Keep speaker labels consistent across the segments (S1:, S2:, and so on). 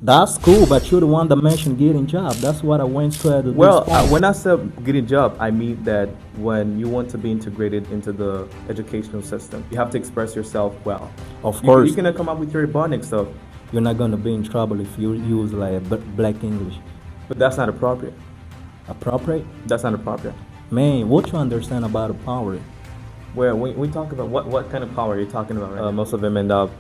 S1: That's cool, but you're the one that mentioned getting job. That's what I went to this
S2: Well,
S1: point.
S2: when I said getting job, I mean that when you want to be integrated into the educational system, you have to express yourself well.
S1: Of
S2: You,
S1: course,
S2: you cannot come up with your ebonics stuff,
S1: you're not gonna be in trouble if you use like black English.
S2: but that's not appropriate.
S1: Appropriate?
S2: That's not appropriate.
S1: Man, what you understand about the power?
S2: Where we talk about what kind of power are you talking about? Right most of them end up,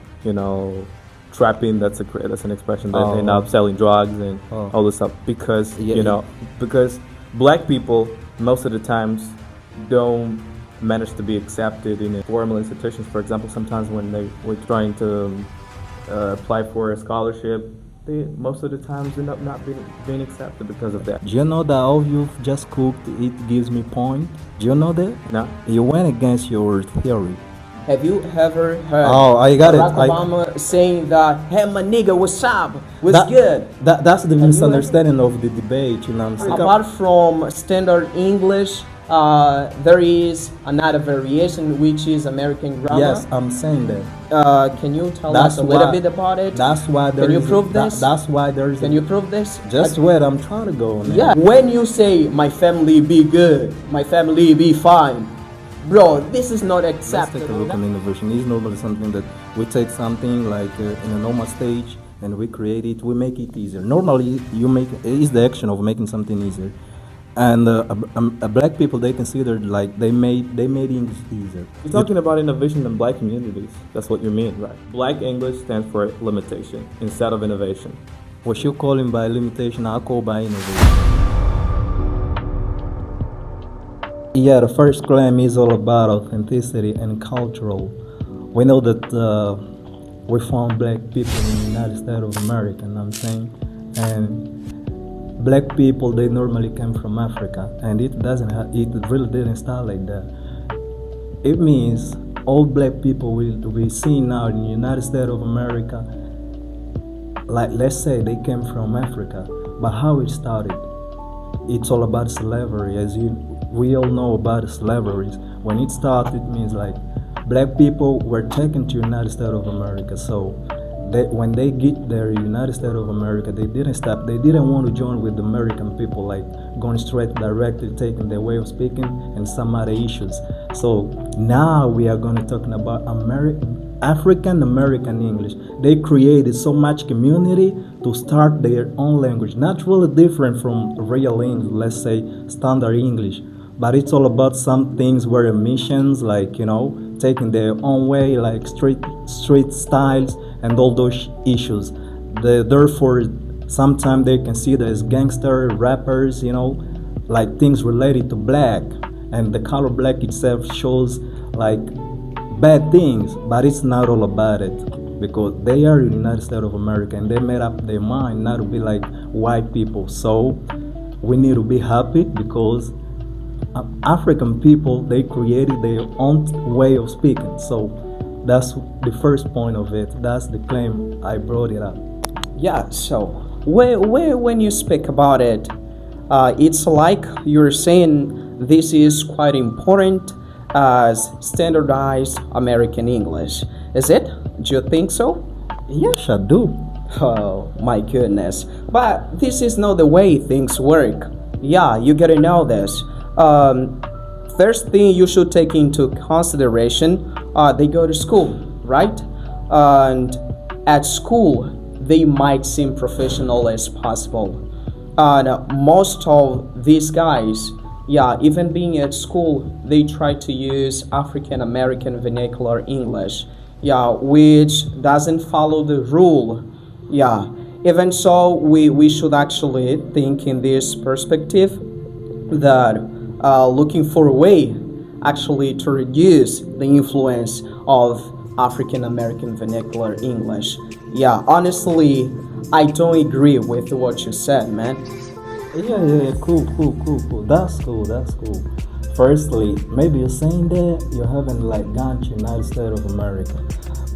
S2: trapping. That's an expression that
S1: Oh,
S2: end up selling drugs and
S1: oh.
S2: all this stuff because
S1: Yeah,
S2: because black people most of the times don't manage to be accepted in formal institutions. For example, sometimes when they were trying to apply for a scholarship, they most of the times end up not being accepted because of that.
S1: Do you know that all you've just cooked, it gives me point? Do you know that?
S2: No.
S1: You went against your theory.
S3: Have you ever heard
S1: Oh, I got it.
S3: Barack Obama saying that, hey, my nigga, what's up? What's
S1: That-
S3: good?
S1: That's the
S3: Have you
S1: misunderstanding of the debate, you know what I'm saying?
S3: Apart from standard English, there is another variation, which is American grammar.
S1: Yes, I'm saying that.
S3: Can you tell
S1: That's
S3: us a little
S1: why-
S3: bit about it?
S1: That's why there
S3: Can you
S1: is
S3: prove
S1: that-
S3: this?
S1: That's why there's
S3: Can you prove this?
S1: just wait. I'm trying to go on.
S3: Yeah, when you say my family be good, my family be fine, bro, this is not
S1: Let's take a
S3: acceptable.
S1: look at innovation. It's normally something that we take something like in a normal stage and we create it. We make it easier. Normally, you make it's the action of making something easier. And black people they consider like they made English easier.
S2: You're talking about innovation in black communities. That's what you mean, right? Black English stands for limitation instead of innovation.
S1: What you calling by limitation, I call by innovation. Yeah, the first claim is all about authenticity and cultural. We know that we found black people in the United States of America, you know what I'm saying? And black people, they normally came from Africa, and it really didn't start like that. It means all black people will be seen now in the United States of America, like let's say they came from Africa, but how it started, it's all about slavery. We all know about slavery. When it started, it means like black people were taken to United States of America. So when they get there, United States of America, they didn't stop. They didn't want to join with the American people, like going straight directly, taking their way of speaking and some other issues. So now we are going to talking about African American English. They created so much community to start their own language, not really different from real English, let's say standard English, but it's all about some things where emissions, like taking their own way, like street styles and all those issues. Therefore, sometimes they consider as gangster rappers, like things related to black, and the color black itself shows like bad things, but it's not all about it because they are in the United States of America and they made up their mind not to be like white people. So we need to be happy because African people, they created their own way of speaking. So that's the first point of it. That's the claim I brought it up.
S3: Yeah, so when you speak about it, it's like you're saying this is quite important as standardized American English. Is it? Do you think so?
S1: Yes, I do.
S3: Oh my goodness. But this is not the way things work. Yeah, you gotta know this. First thing you should take into consideration, they go to school, right? And at school, they might seem professional as possible. And most of these guys, yeah, even being at school, they try to use African American vernacular English, yeah, which doesn't follow the rule. Yeah, even so, we should actually think in this perspective that looking for a way actually to reduce the influence of African American vernacular English. Yeah, honestly, I don't agree with what you said, man.
S1: Yeah, cool. That's cool. Firstly, maybe you're saying that you haven't like gone to United States of America.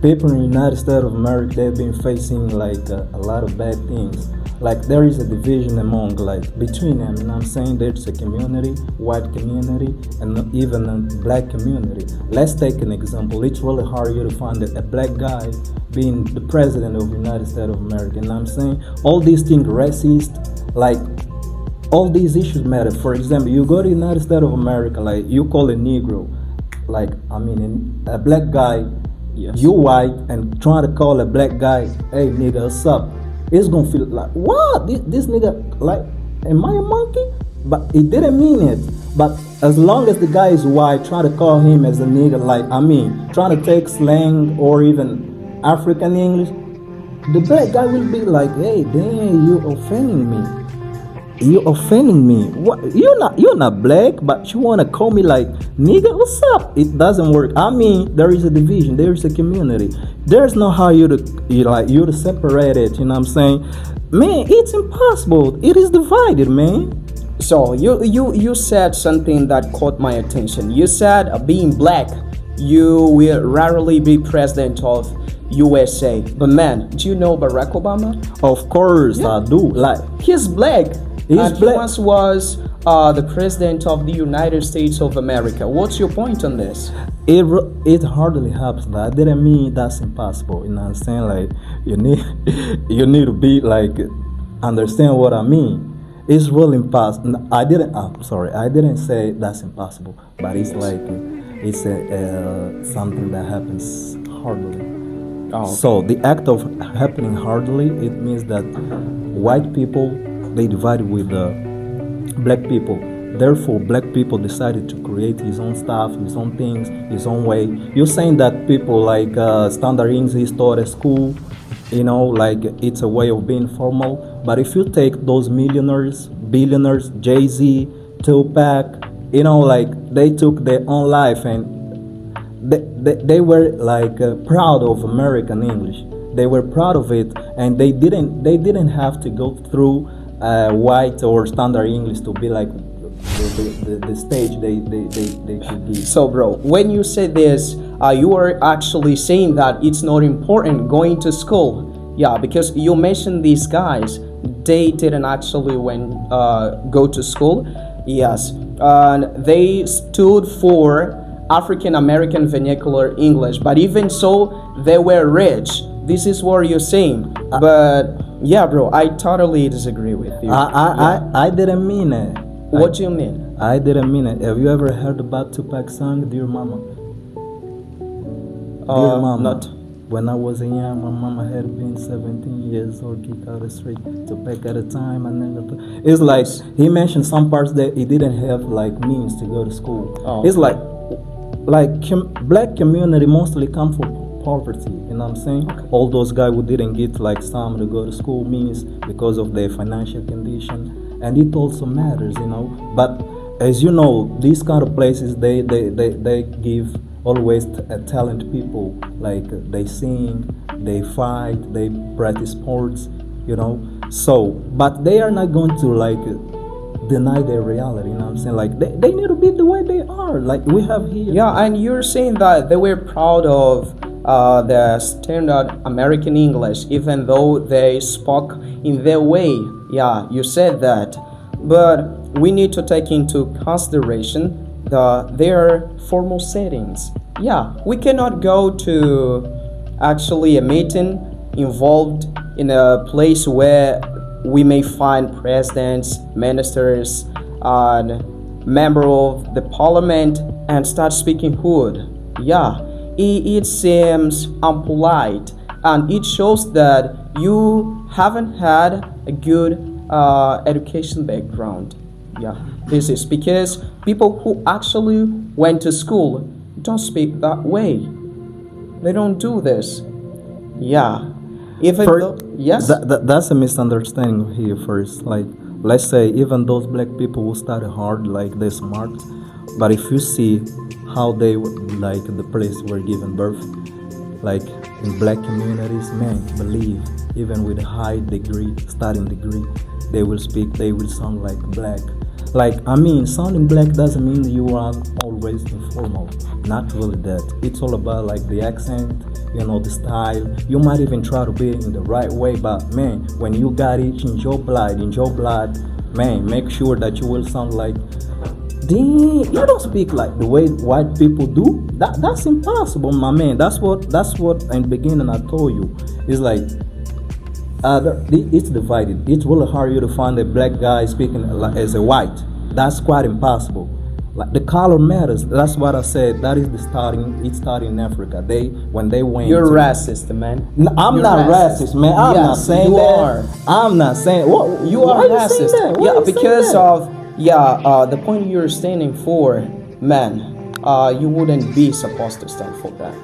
S1: People in the United States of America, they've been facing like a lot of bad things. like there is a division among like between them, and I'm saying there's a community, white community, and even a black community. Let's take an example. It's really hard you to find a black guy being the president of the United States of America, and I'm saying all these things racist, like all these issues matter. For example, you go to the United States of America, like you call a Negro, like I mean a black guy,
S3: Yes.
S1: you white, and trying to call a black guy, hey nigga, what's up? It's gonna feel like what this nigga, like, am I a monkey? But it didn't mean it. But as long as the guy is white, try to call him as a nigga, like I mean, trying to take slang or even African English, the black guy will be like, hey, damn, you offending me. You offending me. What? You're not black, but you wanna call me like nigga? What's up? It doesn't work. I mean, there is a division. There is a community. There's no how you to separate it. You know what I'm saying? Man, it's impossible. It is divided, man.
S3: So you said something that caught my attention. You said being black, you will rarely be president of USA. But man, do you know Barack Obama?
S1: Of course, I do. Like
S3: He's black.
S1: He's
S3: and
S1: black.
S3: He once was the president of the United States of America. What's your point on this?
S1: it hardly happens. I didn't mean that's impossible. You know what I'm saying? Like you need to be like understand what I mean. It's really impossible. I didn't say that's impossible, but it's like it's something that happens hardly.
S3: Oh.
S1: So the act of happening hardly, it means that white people, they divided with black people. Therefore, black people decided to create his own stuff, his own things, his own way. You're saying that people like standard English taught at school, you know, like it's a way of being formal. But if you take those millionaires, billionaires, Jay-Z, Tupac, you know, like they took their own life and they were like proud of American English. They were proud of it, and they didn't have to go through white or standard English to be like the stage they could give.
S3: So, bro, when you say this, you are actually saying that it's not important going to school. Yeah, because you mentioned these guys, they didn't actually go to school. Yes, and they stood for African American Vernacular English, but even so, they were rich. This is what you're saying. But yeah, bro, I totally disagree with you.
S1: I didn't mean it.
S3: What do you mean?
S1: I didn't mean it. Have you ever heard about Tupac's song, Dear Mama? Dear Mama.
S3: Not.
S1: When I was young, my mama had been 17 years old, kicked out the street. Tupac at a time, I never. It's like he mentioned some parts that he didn't have like means to go to school.
S3: Oh.
S1: It's like black community mostly come from poverty. You know what I'm saying?
S3: Okay.
S1: All those guys who didn't get like some to go to school means because of their financial condition, and it also matters, you know. But as you know, these kind of places they give always talented people, like they sing, they fight, they practice sports, you know. So but they are not going to like deny their reality, you know what I'm saying? Like they need to be the way they are, like we have here.
S3: Yeah, and you're saying that they were proud of the standard American English, even though they spoke in their way. Yeah, you said that. But we need to take into consideration their formal settings. Yeah, we cannot go to actually a meeting involved in a place where we may find presidents, ministers, and member of the parliament and start speaking hood. Yeah, it seems unpolite, and it shows that you haven't had a good education background. Yeah, this is because people who actually went to school don't speak that way. They don't do this. Yeah. Even though, yes.
S1: That's a misunderstanding here first. Like, let's say even those black people who study hard, like they're smart, but if you see how they like the place were given birth, like in black communities, man, believe even with a high degree, studying degree, they will speak, they will sound like black. Like, I mean, sounding black doesn't mean you are always informal. Not really that. It's all about like the accent, the style. You might even try to be in the right way, but man, when you got it in your blood, man, make sure that you will sound like, dang, you don't speak like the way white people do. That's impossible, my man. That's what in the beginning I told you. It's like it's divided. It's really hard you to find a black guy speaking as a white. That's quite impossible. Like the color matters. That's what I said. That is the starting. It started in Africa. When they went.
S3: You're racist, man.
S1: I'm
S3: You're
S1: not racist, man. I'm not
S3: Yes,
S1: saying
S3: you
S1: that.
S3: are.
S1: I'm not saying. What
S3: You
S1: why
S3: are
S1: you saying
S3: racist.
S1: that? Why
S3: Yeah,
S1: you saying
S3: because
S1: that?
S3: of the point you're standing for, man. You wouldn't be supposed to stand for that.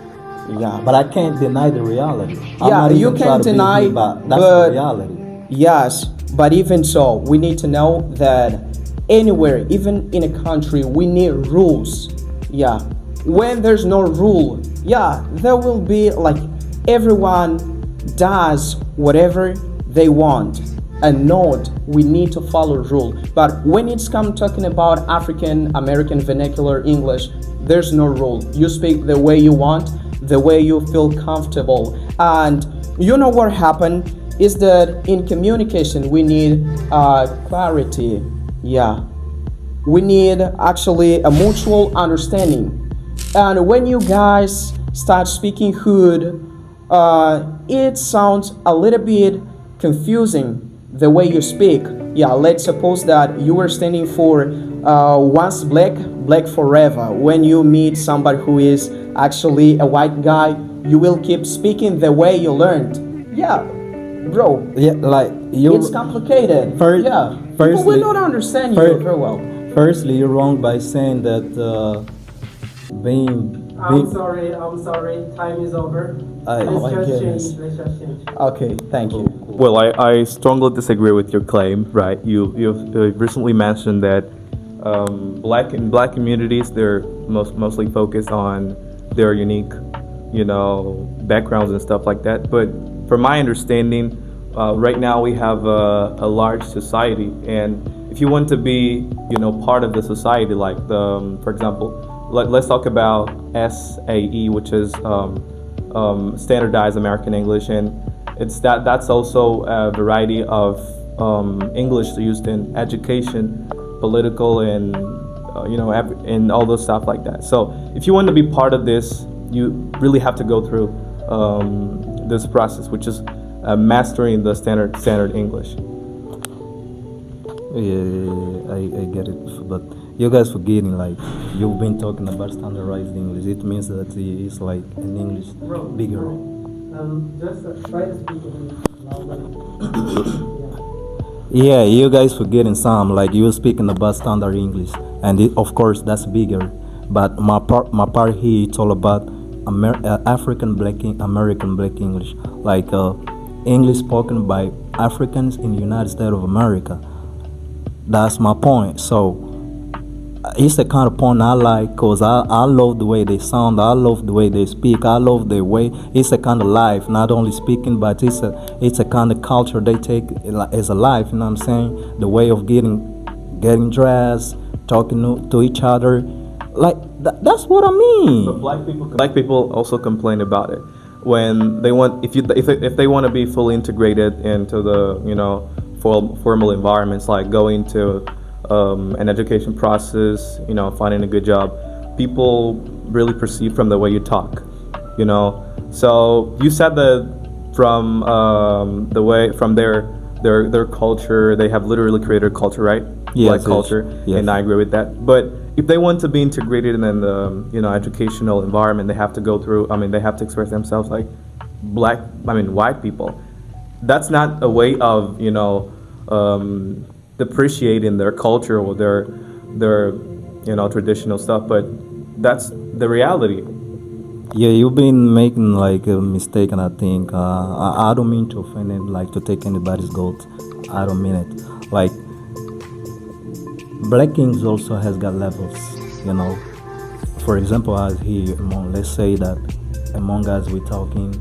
S3: Yeah,
S1: But I can't deny the reality. I'm
S3: yeah,
S1: not
S3: you
S1: even trying
S3: can
S1: to be
S3: deny,
S1: deep, but that's
S3: but
S1: the reality.
S3: yes, but even so, we need to know that anywhere, even in a country, we need rules. Yeah, when there's no rule, yeah, there will be like everyone does whatever they want. And note, we need to follow rule. But when it's come talking about African American vernacular English, there's no rule. You speak the way you want, the way you feel comfortable. And you know what happened is that in communication we need clarity. Yeah, we need actually a mutual understanding. And when you guys start speaking hood, it sounds a little bit confusing the way you speak. Yeah, let's suppose that you were standing for once black forever. When you meet somebody who is actually a white guy, you will keep speaking the way you learned. Yeah, bro.
S1: Yeah, like you.
S3: It's complicated.
S1: First,
S3: Yeah, people
S1: firstly,
S3: will not understand you
S1: fir-
S3: very well.
S1: Firstly, you're wrong by saying that being.
S4: I'm sorry. Time is over.
S1: Oh my goodness.
S4: Let's just change.
S3: Okay, thank you.
S2: Well, I strongly disagree with your claim, right? You've recently mentioned that black communities, they're mostly focused on their unique, backgrounds and stuff like that. But from my understanding, right now we have a large society, and if you want to be, part of the society, like for example, let's talk about SAE, which is Standardized American English, and that's also a variety of English used in education, political, and and all those stuff like that. So if you want to be part of this, you really have to go through this process, which is mastering the standard English.
S1: Yeah, I get it, but you guys forgetting, like, you've been talking about standardized English. It means that it's like an English bigger.
S4: Just try to speak a bit louder.
S1: Yeah, you guys forgetting some, like you're speaking about standard English, and of course that's bigger. But my part here, it's all about African American Black English, like English spoken by Africans in the United States of America. That's my point. So it's the kind of point I like, because I love the way they sound, I love the way they speak, I love the way, it's a kind of life, not only speaking, but it's a kind of culture they take as a life, you know what I'm saying? The way of getting dressed, talking to each other, like that's what I mean.
S2: But black people also complain about it when they want, if they want to be fully integrated into the formal environments, like going to an education process, finding a good job. People really perceive from the way you talk, So you said that from their culture, they have literally created a culture, right?
S1: Yes,
S2: Black culture,
S1: yes.
S2: and I agree with that. But if they want to be integrated in the educational environment, they have to go through. They have to express themselves like white people. That's not a way of depreciating their culture or their traditional stuff, but that's the reality.
S1: Yeah, you've been making like a mistake, and I think I don't mean to offend it, like to take anybody's goat. I don't mean it. Like, Black Kings also has got levels, For example, as here, let's say that among us we're talking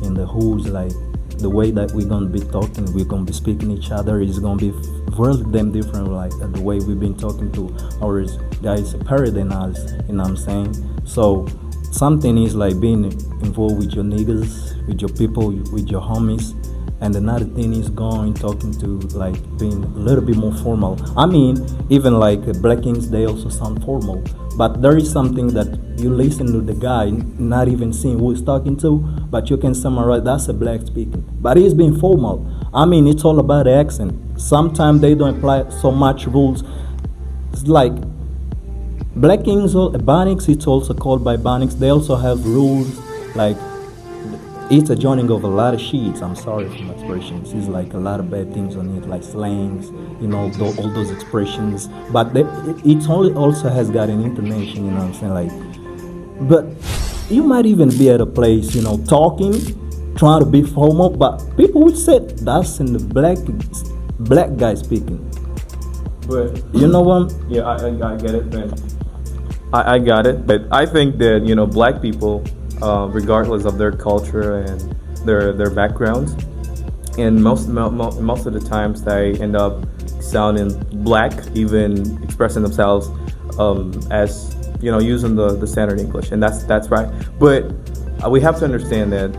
S1: in the who's, like the way that we're gonna be talking, we're gonna be speaking each other is gonna be really damn different, like the way we've been talking to our guys better than us, you know what I'm saying? So something is like being involved with your niggas, with your people, with your homies, and another thing is going talking to like being a little bit more formal. I mean, even like Black Kings, they also sound formal, but there is something that you listen to the guy, not even seeing who he's talking to, but you can summarize that's a black speaking, but he's being formal. I mean, it's all about the accent. Sometimes they don't apply so much rules. It's like Black Kings or Ebonics, it's also called by Ebonics. They also have rules like it's a joining of a lot of sheets. I'm sorry for my expressions. It's like a lot of bad things on it, like slangs, all those expressions. But it only also has got an intonation, you know what I'm saying? Like, but you might even be at a place, talking, trying to be formal, but people would say that's in the black guy speaking.
S2: But
S1: you know what?
S2: yeah, I get it, man. I got it, but I think that black people, regardless of their culture and their backgrounds, and most of the times they end up sounding black, even expressing themselves as using the standard English, and that's right. But we have to understand that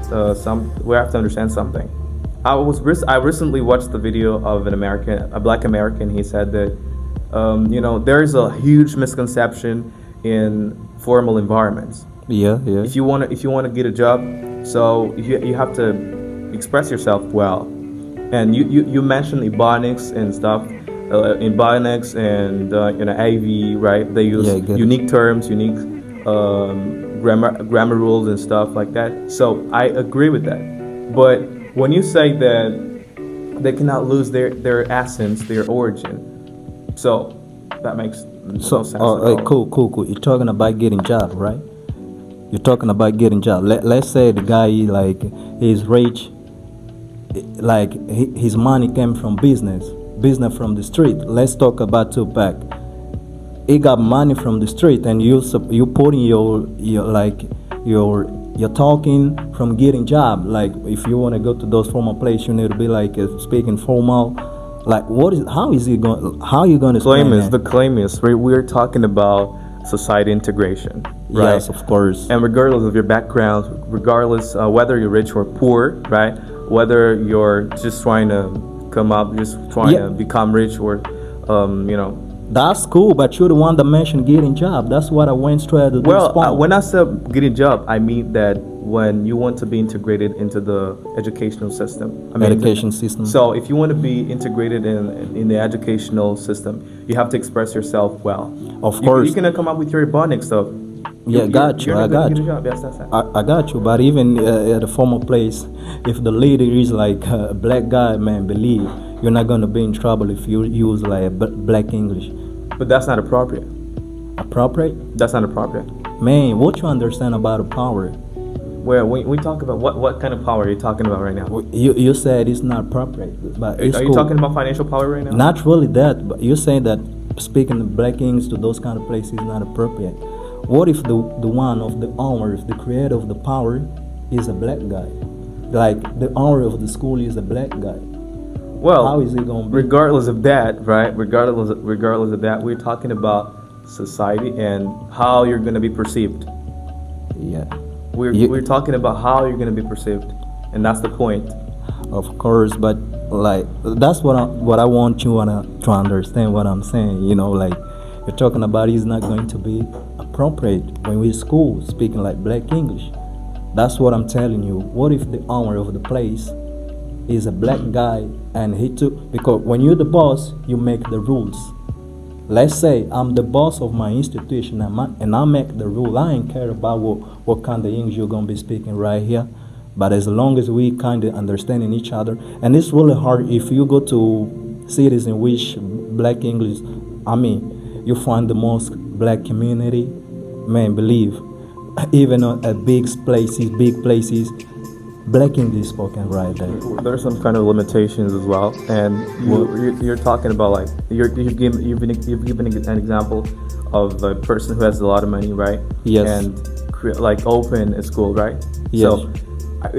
S2: we have to understand something. I recently watched the video of a black American. He said that there is a huge misconception in formal environments.
S1: Yeah.
S2: If you want to get a job, so you have to express yourself well. And you mentioned Ebonics and stuff, Ebonics and AV, right? They use unique terms, unique grammar rules and stuff like that. So I agree with that. But when you say that they cannot lose their essence, their origin, so that makes no sense.
S1: Cool. You're talking about getting job, right? You're talking about getting job. Let's say the guy like is rich, like his money came from business from the street. Let's talk about Tupac. He got money from the street, and you putting you're talking from getting job. Like if you want to go to those formal places, you need to be like speaking formal. Like how are you going to explain that?
S2: The claim is we're talking about society integration, right?
S1: Yes, of course.
S2: And regardless of your background, regardless whether you're rich or poor, right? Whether you're just trying to come up, just trying to become rich, or
S1: That's cool, but you're the one that mentioned getting job. That's what I went straight to.
S2: When I said getting job, I mean that when you want to be integrated into the educational system.
S1: Education system.
S2: So if you want to be integrated in the educational system, you have to express yourself well.
S1: Of course.
S2: You cannot come up with your Ebonics stuff.
S1: I got you.
S2: Yes, that's it.
S1: I got you. But even at a formal place, if the leader is like a black guy, man, believe you're not gonna be in trouble if you use like black English.
S2: But that's not appropriate.
S1: Appropriate?
S2: That's not appropriate.
S1: Man, what you understand about the power?
S2: Well, we talk about what kind of power are you talking about right now?
S1: You said it's not appropriate, but it's
S2: Are you talking about financial power right now?
S1: Not really that, but you're saying that speaking black English to those kind of places is not appropriate. What if the one of the owner, if the creator of the power is a black guy? Like the owner of the school is a black guy.
S2: Well,
S1: how is it going to be?
S2: Regardless of that, right? Regardless of that, we're talking about society and how you're going to be perceived.
S1: Yeah.
S2: We're talking about how you're going to be perceived, and that's the point.
S1: Of course, but like that's what I want you to understand what I'm saying. Like you're talking about is not going to be appropriate when we're in school speaking like black English. That's what I'm telling you. What if the owner of the place is a black guy and because when you're the boss, you make the rules. Let's say I'm the boss of my institution and I make the rule. I ain't care about what kind of English you're going to be speaking right here. But as long as we kind of understanding each other, and it's really hard if you go to cities in which black English, you find the most black community, man, believe, even at big places, black English spoken right there.
S2: There's some kind of limitations as well, and you're talking about like you've given an example of a person who has a lot of money, right?
S1: Yes.
S2: And like open a school, right?
S1: Yes.
S2: So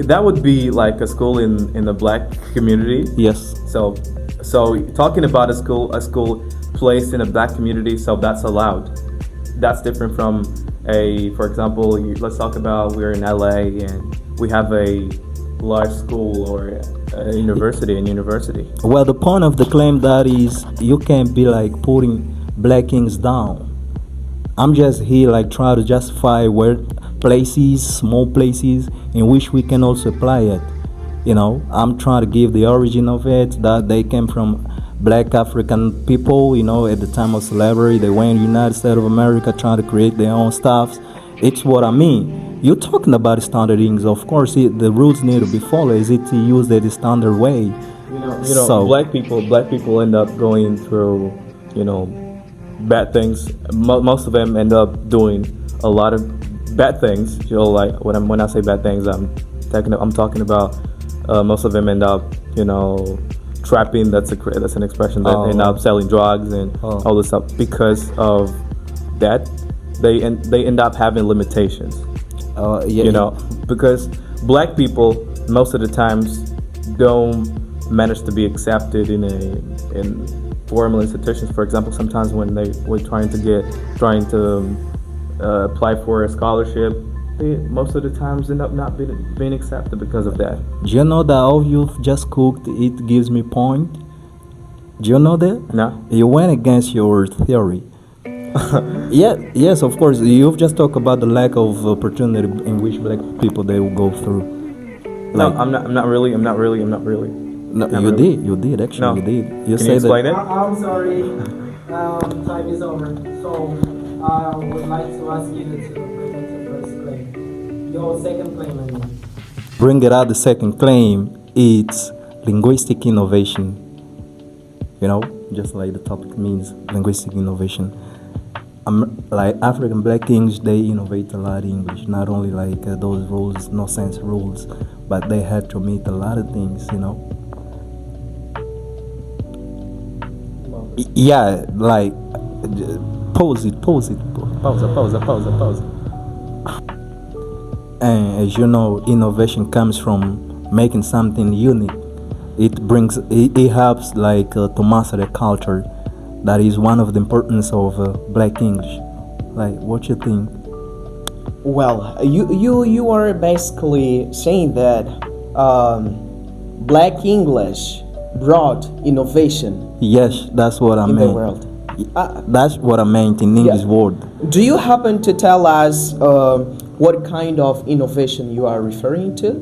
S2: that would be like a school in the black community.
S1: Yes.
S2: So talking about a school placed in a black community, so that's allowed. That's different from for example, let's talk about we're in LA and we have a large school or a university.
S1: Well, the point of the claim that is you can't be like putting black kings down. I'm just here like try to justify where places, small places in which we can also apply it. You know, I'm trying to give the origin of it, that they came from black African people, you know, at the time of slavery. They went to the United States of America trying to create their own stuff. It's what I mean. You're talking about standard things. Of course, the rules need to be followed. Is it used in the standard way?
S2: So black people end up going through, bad things. Most of them end up doing a lot of bad things. Like when I say bad things, I'm talking about most of them end up, trapping. That's an expression that end up selling drugs and all this stuff. Because of that, they end up having limitations. Because black people most of the times don't manage to be accepted in formal institutions. For example, sometimes when we're trying to apply for a scholarship, they most of the times end up not being accepted because of that.
S1: Do you know that all you've just cooked, it gives me point? Do you know that?
S2: No.
S1: You went against your theory. Yes, of course. You've just talked about the lack of opportunity in which black people they will go through.
S2: No, I'm not really.
S1: No, you did. Actually,
S2: No.
S1: you did. You
S2: Can you explain it?
S4: I'm sorry. Time is over. So I would like to ask you to bring it to first claim. Your second claim, I mean.
S1: Bring it out. The second claim, it's linguistic innovation. Just like the topic means, linguistic innovation. Like African black kings, they innovate a lot in English. Not only like those rules, no sense rules, but they had to meet a lot of things. Yeah, like pause it.
S2: Pause.
S1: And as you know, innovation comes from making something unique. It helps like to master the culture. That is one of the importance of black English. Like, what you think?
S3: Well, you are basically saying that black English brought innovation.
S1: Yes, that's what I meant.
S3: In the world.
S1: That's what I meant in English word.
S3: Do you happen to tell us what kind of innovation you are referring to?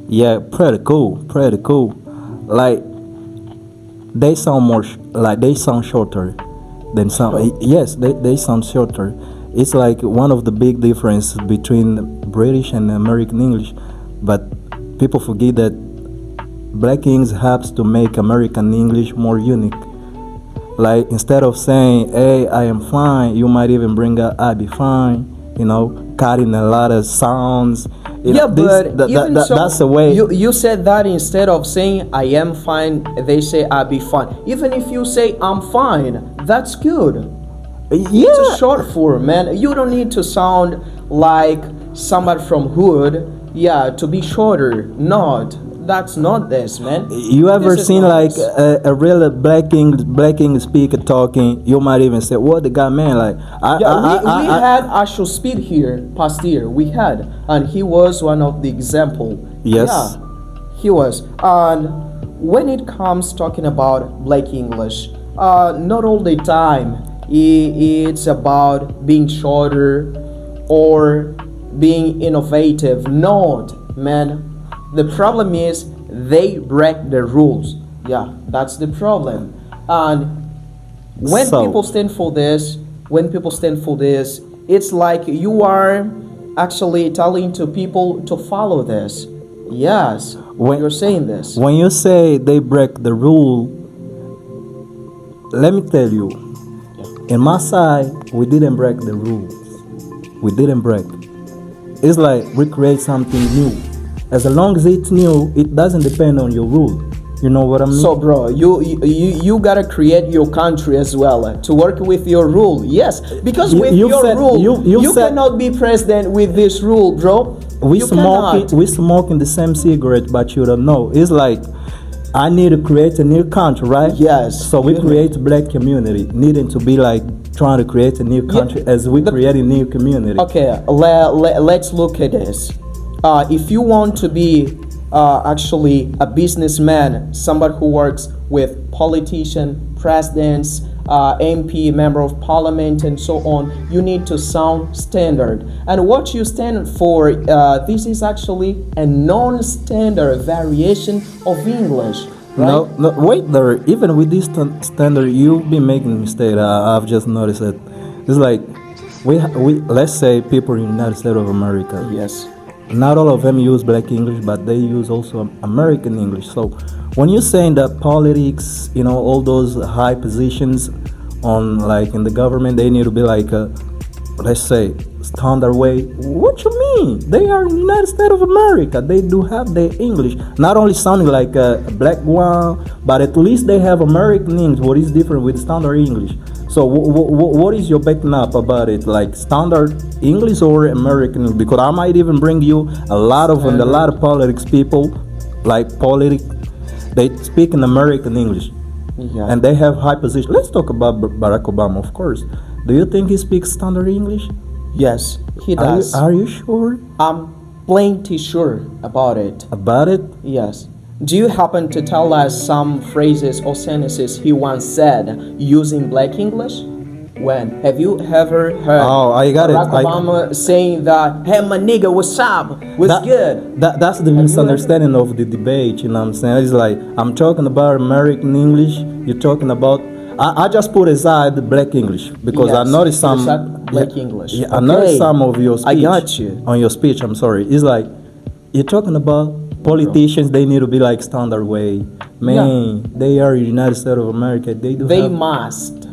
S1: Yeah, pretty cool. Like, they sound they sound shorter than some. Yes, they sound shorter. It's like one of the big differences between British and American English. But people forget that black English helps to make American English more unique. Like, instead of saying, hey, I am fine, you might even bring up, I be fine, cutting a lot of sounds.
S3: But even so,
S1: that's the way.
S3: You said that instead of saying I am fine, they say I be fine. Even if you say I'm fine, that's good.
S1: Yeah.
S3: It's a short form, man. You don't need to sound like somebody from hood, to be shorter. That's not this, man.
S1: You ever seen like a real black English speaker talking? You might even say, "What the guy, man?" Like,
S3: we had Ashul Speed here past year. We had, and he was one of the example.
S1: Yes.
S3: Yeah, he was. And when it comes talking about black English, not all the time it's about being shorter or being innovative. Not, man. The problem is they break the rules. Yeah, that's the problem. And when people stand for this, it's like you are actually telling to people to follow this. Yes, when you're saying this.
S1: When you say they break the rule, let me tell you, in my side, we didn't break the rules. We didn't break. It's like we create something new. As long as it's new, it doesn't depend on your rule. You know what I mean?
S3: So, bro, you gotta create your country as well to work with your rule. Yes, because with your rule, you cannot be president with this rule, bro.
S1: We smoking the same cigarette, but you don't know. It's like I need to create a new country, right?
S3: Yes.
S1: So we create black community, needing to be like trying to create a new country as we create a new community.
S3: Okay, let's look at this. If you want to be actually a businessman, somebody who works with politicians, presidents, MP, member of parliament, and so on, you need to sound standard. And what you stand for, this is actually a non-standard variation of English. Right?
S1: No, wait there. Even with this standard, you'll be making mistake. I've just noticed it. It's like we let's say people in the United States of America.
S3: Yes.
S1: Not all of them use black English, but they use also American English. So when you're saying that politics, all those high positions on like in the government, they need to be like let's say standard way. What you mean? They are in the United States of America. They do have their English, not only sounding like a black one, but at least they have American English. What is different with standard English? So what is your backing up about it? Like standard English or American English? Because I might even bring you a lot of politics people, like they speak in American English.
S3: Yeah.
S1: And they have high position. Let's talk about Barack Obama, of course. Do you think he speaks standard English?
S3: Yes, he does.
S1: Are you sure
S3: I'm plenty sure about it.
S1: about it?
S3: Yes. Do you happen to tell us some phrases or sentences he once said using black English? When? Have you ever heard
S1: Oh, I got
S3: Barack
S1: it.
S3: Obama saying that, hey, my nigga, what's up? What's good?
S1: That's the misunderstanding of the debate, you know what I'm saying? It's like, I'm talking about American English, you're talking about... I just put aside the black English because I
S3: Yes,
S1: noticed some...
S3: put aside black English.
S1: Yeah, I noticed
S3: Okay.
S1: some of your speech.
S3: I got you.
S1: On your speech, I'm sorry. It's like, you're talking about politicians, they need to be like standard way. Man, they are United States of America.
S3: They must.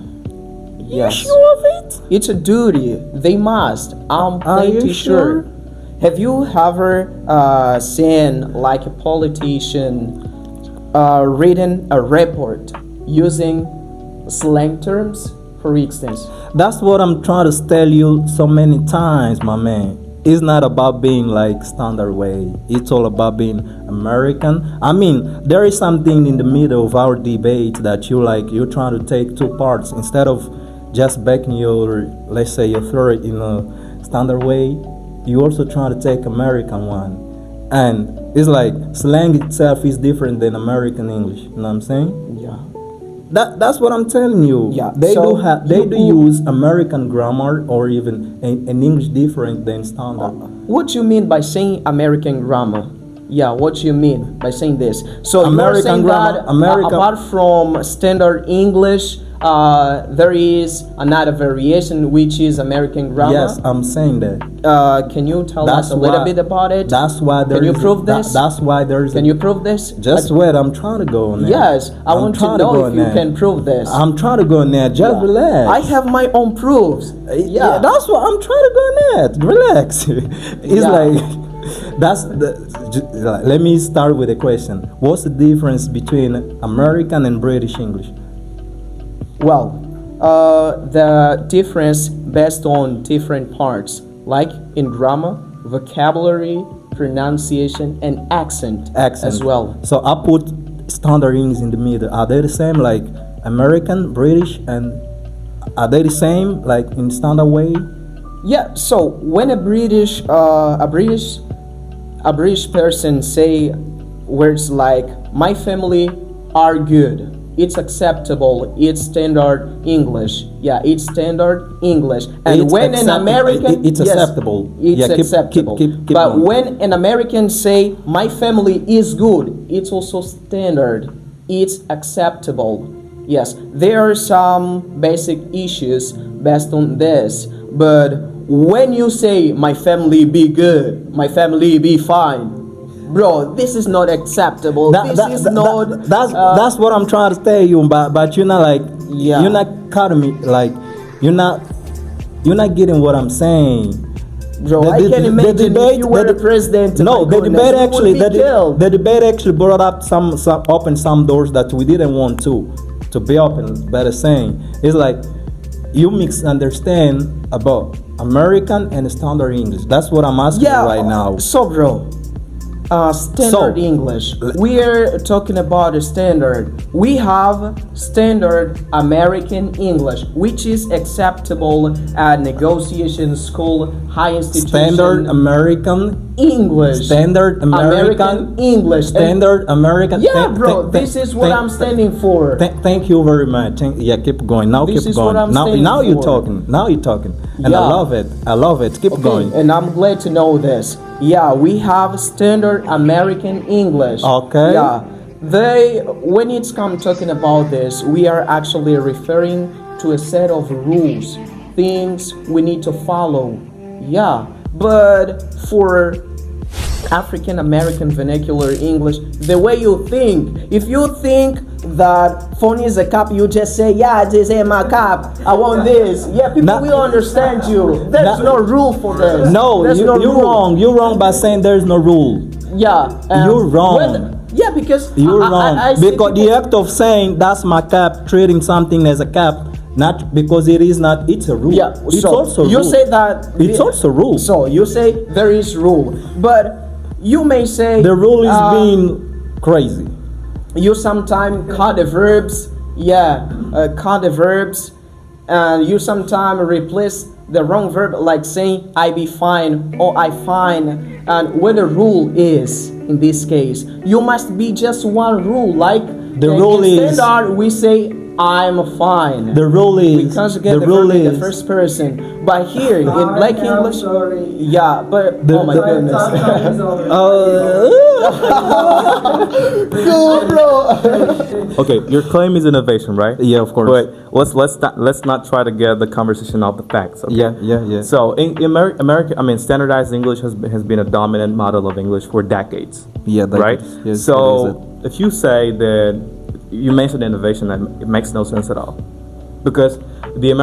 S3: Yes.
S1: Sure of it?
S3: It's a duty. They must. I'm
S1: Are you
S3: pretty
S1: sure?
S3: sure. Have you ever seen like a politician reading a report using slang terms, for instance?
S1: That's what I'm trying to tell you so many times, my man. It's not about being like standard way. It's all about being American. I mean, there is something in the middle of our debate that you're trying to take two parts instead of just backing your, let's say, your theory in a standard way. You also trying to take American one, and it's like slang itself is different than American English. You know what I'm saying?
S3: Yeah.
S1: That's what I'm telling you.
S3: Yeah,
S1: They
S3: so
S1: do
S3: you-
S1: use American grammar or even an English different than standard.
S3: What do you mean by saying American grammar? Yeah, what do you mean by saying this? So you're
S1: American
S3: saying
S1: grammar,
S3: that
S1: American-
S3: apart from standard English, there is another variation which is American grammar.
S1: Yes, I'm saying that.
S3: Can you tell
S1: That's
S3: us a little
S1: why-
S3: bit about it?
S1: That's why there
S3: Can you
S1: is-
S3: prove this?
S1: That's why there's.
S3: Can you prove this?
S1: Just wait. I'm trying to go on there.
S3: Yes, I
S1: I'm
S3: want to
S1: trying
S3: know
S1: go
S3: if
S1: on
S3: you
S1: there.
S3: can prove this.
S1: I'm trying to go in there. Just
S3: Yeah.
S1: relax.
S3: I have my own proofs.
S1: Yeah, that's what I'm trying to go in there. Relax. It's
S3: Yeah.
S1: like let me start with a question. What's the difference between American and British English?
S3: Well, the difference based on different parts, like in grammar, vocabulary, pronunciation, and accent as well.
S1: So I put standard English in the middle. Are they the same like American, British, and are they the same like in standard way?
S3: Yeah. So when a British person say words like "my family are good," it's acceptable. It's standard English. Yeah, it's standard English. And
S1: It's
S3: when an American,
S1: it's
S3: yes,
S1: acceptable.
S3: It's
S1: Yeah, keep
S3: acceptable.
S1: going.
S3: But when an American say "my family is good," it's also standard. It's acceptable. Yes, there are some basic issues based on this, but when you say "my family be good," "my family be fine," bro, this is not acceptable. That's
S1: what I'm trying to tell you, but you're not like
S3: Yeah.
S1: you're not cutting me like you're not getting what I'm saying.
S3: Bro, I can imagine if you were the president.
S1: No,
S3: my
S1: the
S3: goodness,
S1: debate
S3: you would
S1: actually
S3: be killed.
S1: the debate actually brought up opened some doors that we didn't want to be open. Better saying, it's like you misunderstand about American and standard English. That's what I'm asking you right now.
S3: So, bro, Standard
S1: So,
S3: English. We are talking about a standard. We have standard American English, which is acceptable at negotiation school, high institution.
S1: Standard American
S3: English.
S1: Standard American
S3: English.
S1: Standard American.
S3: Yeah, bro. This is what I'm standing for.
S1: Thank you very much. Yeah, keep going. Now
S3: This
S1: keep
S3: is
S1: going.
S3: what I'm
S1: Now
S3: standing
S1: you're
S3: for.
S1: talking. Now you're talking. And I
S3: Yeah.
S1: love it. I love it. Keep going.
S3: And I'm glad to know this. Yeah, we have standard American English.
S1: Okay.
S3: Yeah. When it's come talking about this, we are actually referring to a set of rules, things we need to follow. Yeah. But for African American vernacular English, the way you think, if you think that phone is a cup, you just say, yeah, this is my cup, I want this. Yeah, people
S1: Nah.
S3: will understand you. There's
S1: Nah.
S3: no rule for this.
S1: No,
S3: There's no
S1: you're
S3: rule.
S1: wrong. You're wrong by saying there's no rule.
S3: Yeah.
S1: You're wrong.
S3: Yeah, because
S1: You're wrong.
S3: I see
S1: Because the
S3: people-
S1: act of saying that's my cap, treating something as a cap, not because it is not, it's a rule.
S3: Yeah,
S1: It's
S3: so
S1: also
S3: you
S1: rule.
S3: say that
S1: It's also rule.
S3: So you say there is rule, but you may say
S1: The rule is being crazy.
S3: you sometimes cut the verbs, cut the verbs, and you sometimes replace the wrong verb, like saying I be fine or I fine. And what the rule is in this case, you must be just one rule. Like
S1: The rule
S3: in
S1: is-
S3: standard, we say I'm fine.
S1: The rule
S3: We
S1: is
S3: conjugate the
S1: rule
S3: verb in the
S1: is
S3: first person. But here in Black
S4: I'm
S3: English,
S4: sorry.
S3: yeah, but
S1: The-
S3: oh my
S1: the-
S3: goodness.
S4: Time is over.
S3: Go, bro.
S2: Okay, your claim is innovation, right?
S1: Yeah, of course.
S2: But let's not try to get the conversation off the facts. Okay?
S1: Yeah.
S2: So in America, I mean, standardized English has been a dominant model of English for decades.
S1: Yeah, that
S2: right.
S1: is- yes,
S2: So if you say that you mentioned innovation, and it makes no sense at all, because the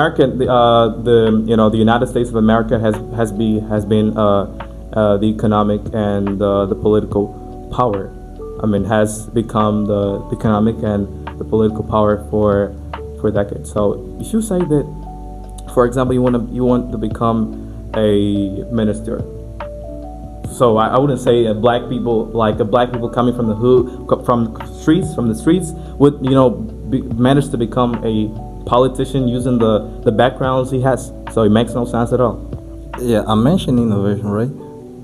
S2: the United States of America has been the economic and the political power. I mean, has become the economic and the political power for decades. So if you say that, for example, you want to become a minister. So I wouldn't say a black people coming from the hood, from the streets would manage to become a politician using the backgrounds he has. So it makes no sense at all.
S1: Yeah, I mentioned innovation, right?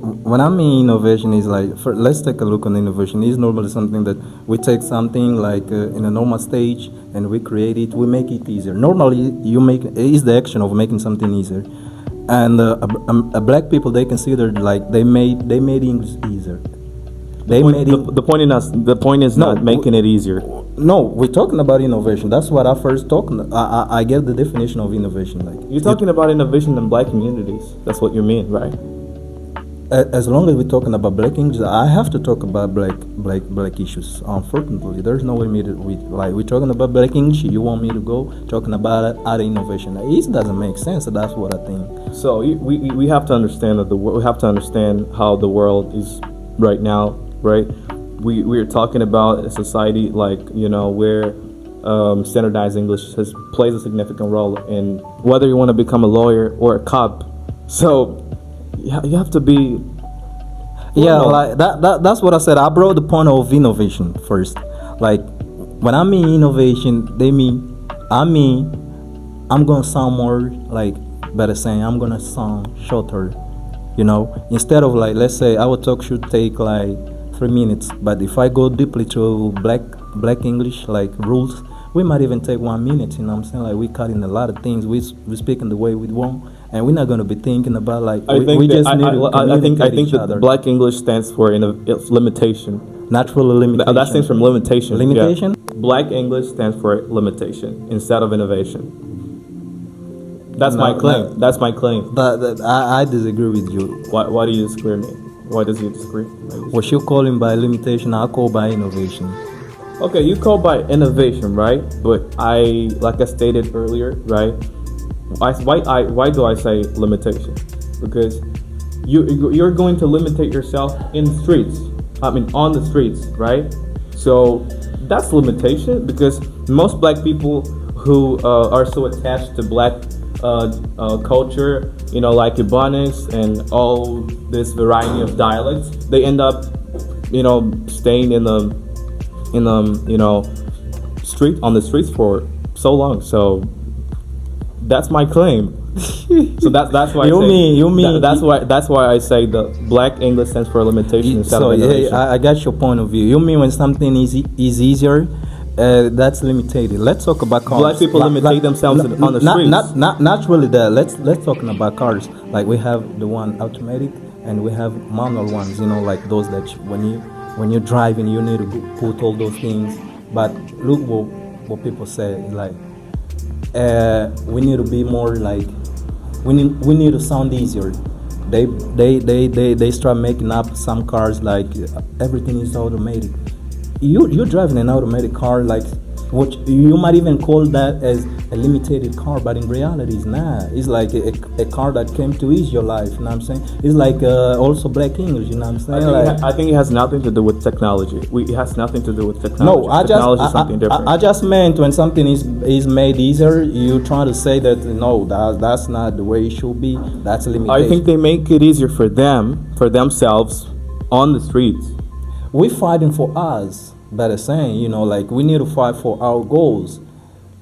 S1: When I mean innovation is like, let's take a look on innovation. It's normally something that we take something like in a normal stage and we create it, we make it easier. Normally, it's the action of making something easier. And black people, they considered like they made English easier.
S2: The point is not making it easier.
S1: No, we're talking about innovation. That's what I first talked. I gave the definition of innovation. Like
S2: You're talking about innovation in black communities. That's what you mean, right?
S1: as long as we're talking about black English, I have to talk about black issues. Unfortunately, there's no way we're talking about black English. You want me to go talking about other innovation? It doesn't make sense. That's what I think.
S2: So we have to understand we have to understand how the world is right now, right? We're talking about a society where standardized English plays a significant role in whether you want to become a lawyer or a cop. So you have to be.
S1: Like that's what I said. I brought the point of innovation first. Like when I mean innovation, I'm gonna sound more like better saying I'm gonna sound shorter. Instead of like, let's say our talk should take like 3 minutes, but if I go deeply to black English like rules, we might even take 1 minute. You know what I'm saying? Like we cut in a lot of things. We speaking the way we want, and we're not gonna be thinking about like
S2: I think
S1: other.
S2: that black English stands for limitation.
S1: Natural limitation.
S2: That stands from limitation.
S1: Limitation?
S2: Yeah. Black English stands for limitation instead of innovation. That's my claim.
S1: No.
S2: That's my claim.
S1: I disagree with you.
S2: Why do you disagree with me? Why does you disagree?
S1: What you calling by limitation, I call by innovation.
S2: Okay, you call by innovation, right? But like I stated earlier, right? Why do I say limitation? Because you're going to limitate yourself in the streets. I mean, on the streets, right? So that's limitation, because most black people who are so attached to black culture, like Ebonics and all this variety of dialects, they end up staying in the street on the streets for so long. So that's my claim. So that's why that's why I say the black English stands for limitation instead
S1: So
S2: of innovation.
S1: I got your point of view. You mean when something is easier, that's limited. Let's talk about cars.
S2: Black people limitate themselves on the streets.
S1: Not really that. Let's talking about cars. Like we have the one automatic and we have manual ones. Like those that when you're driving, you need to put all those things. But look what people say. Like we need to be more like we need to sound easier. They start making up some cars like everything is automated. You're driving an automatic car, like what you might even call that as a limited car, but in reality it's not. It's like a car that came to ease your life. You know what I'm saying? It's like also black English. You know what I'm saying?
S2: I think it has nothing to do with technology. It has nothing to do with technology.
S1: No,
S2: technology is something different.
S1: I just meant when something is made easier, you trying to say that no, that's not the way it should be. That's a limitation.
S2: I think they make it easier for themselves on the streets.
S1: We fighting for us, better saying, like we need to fight for our goals.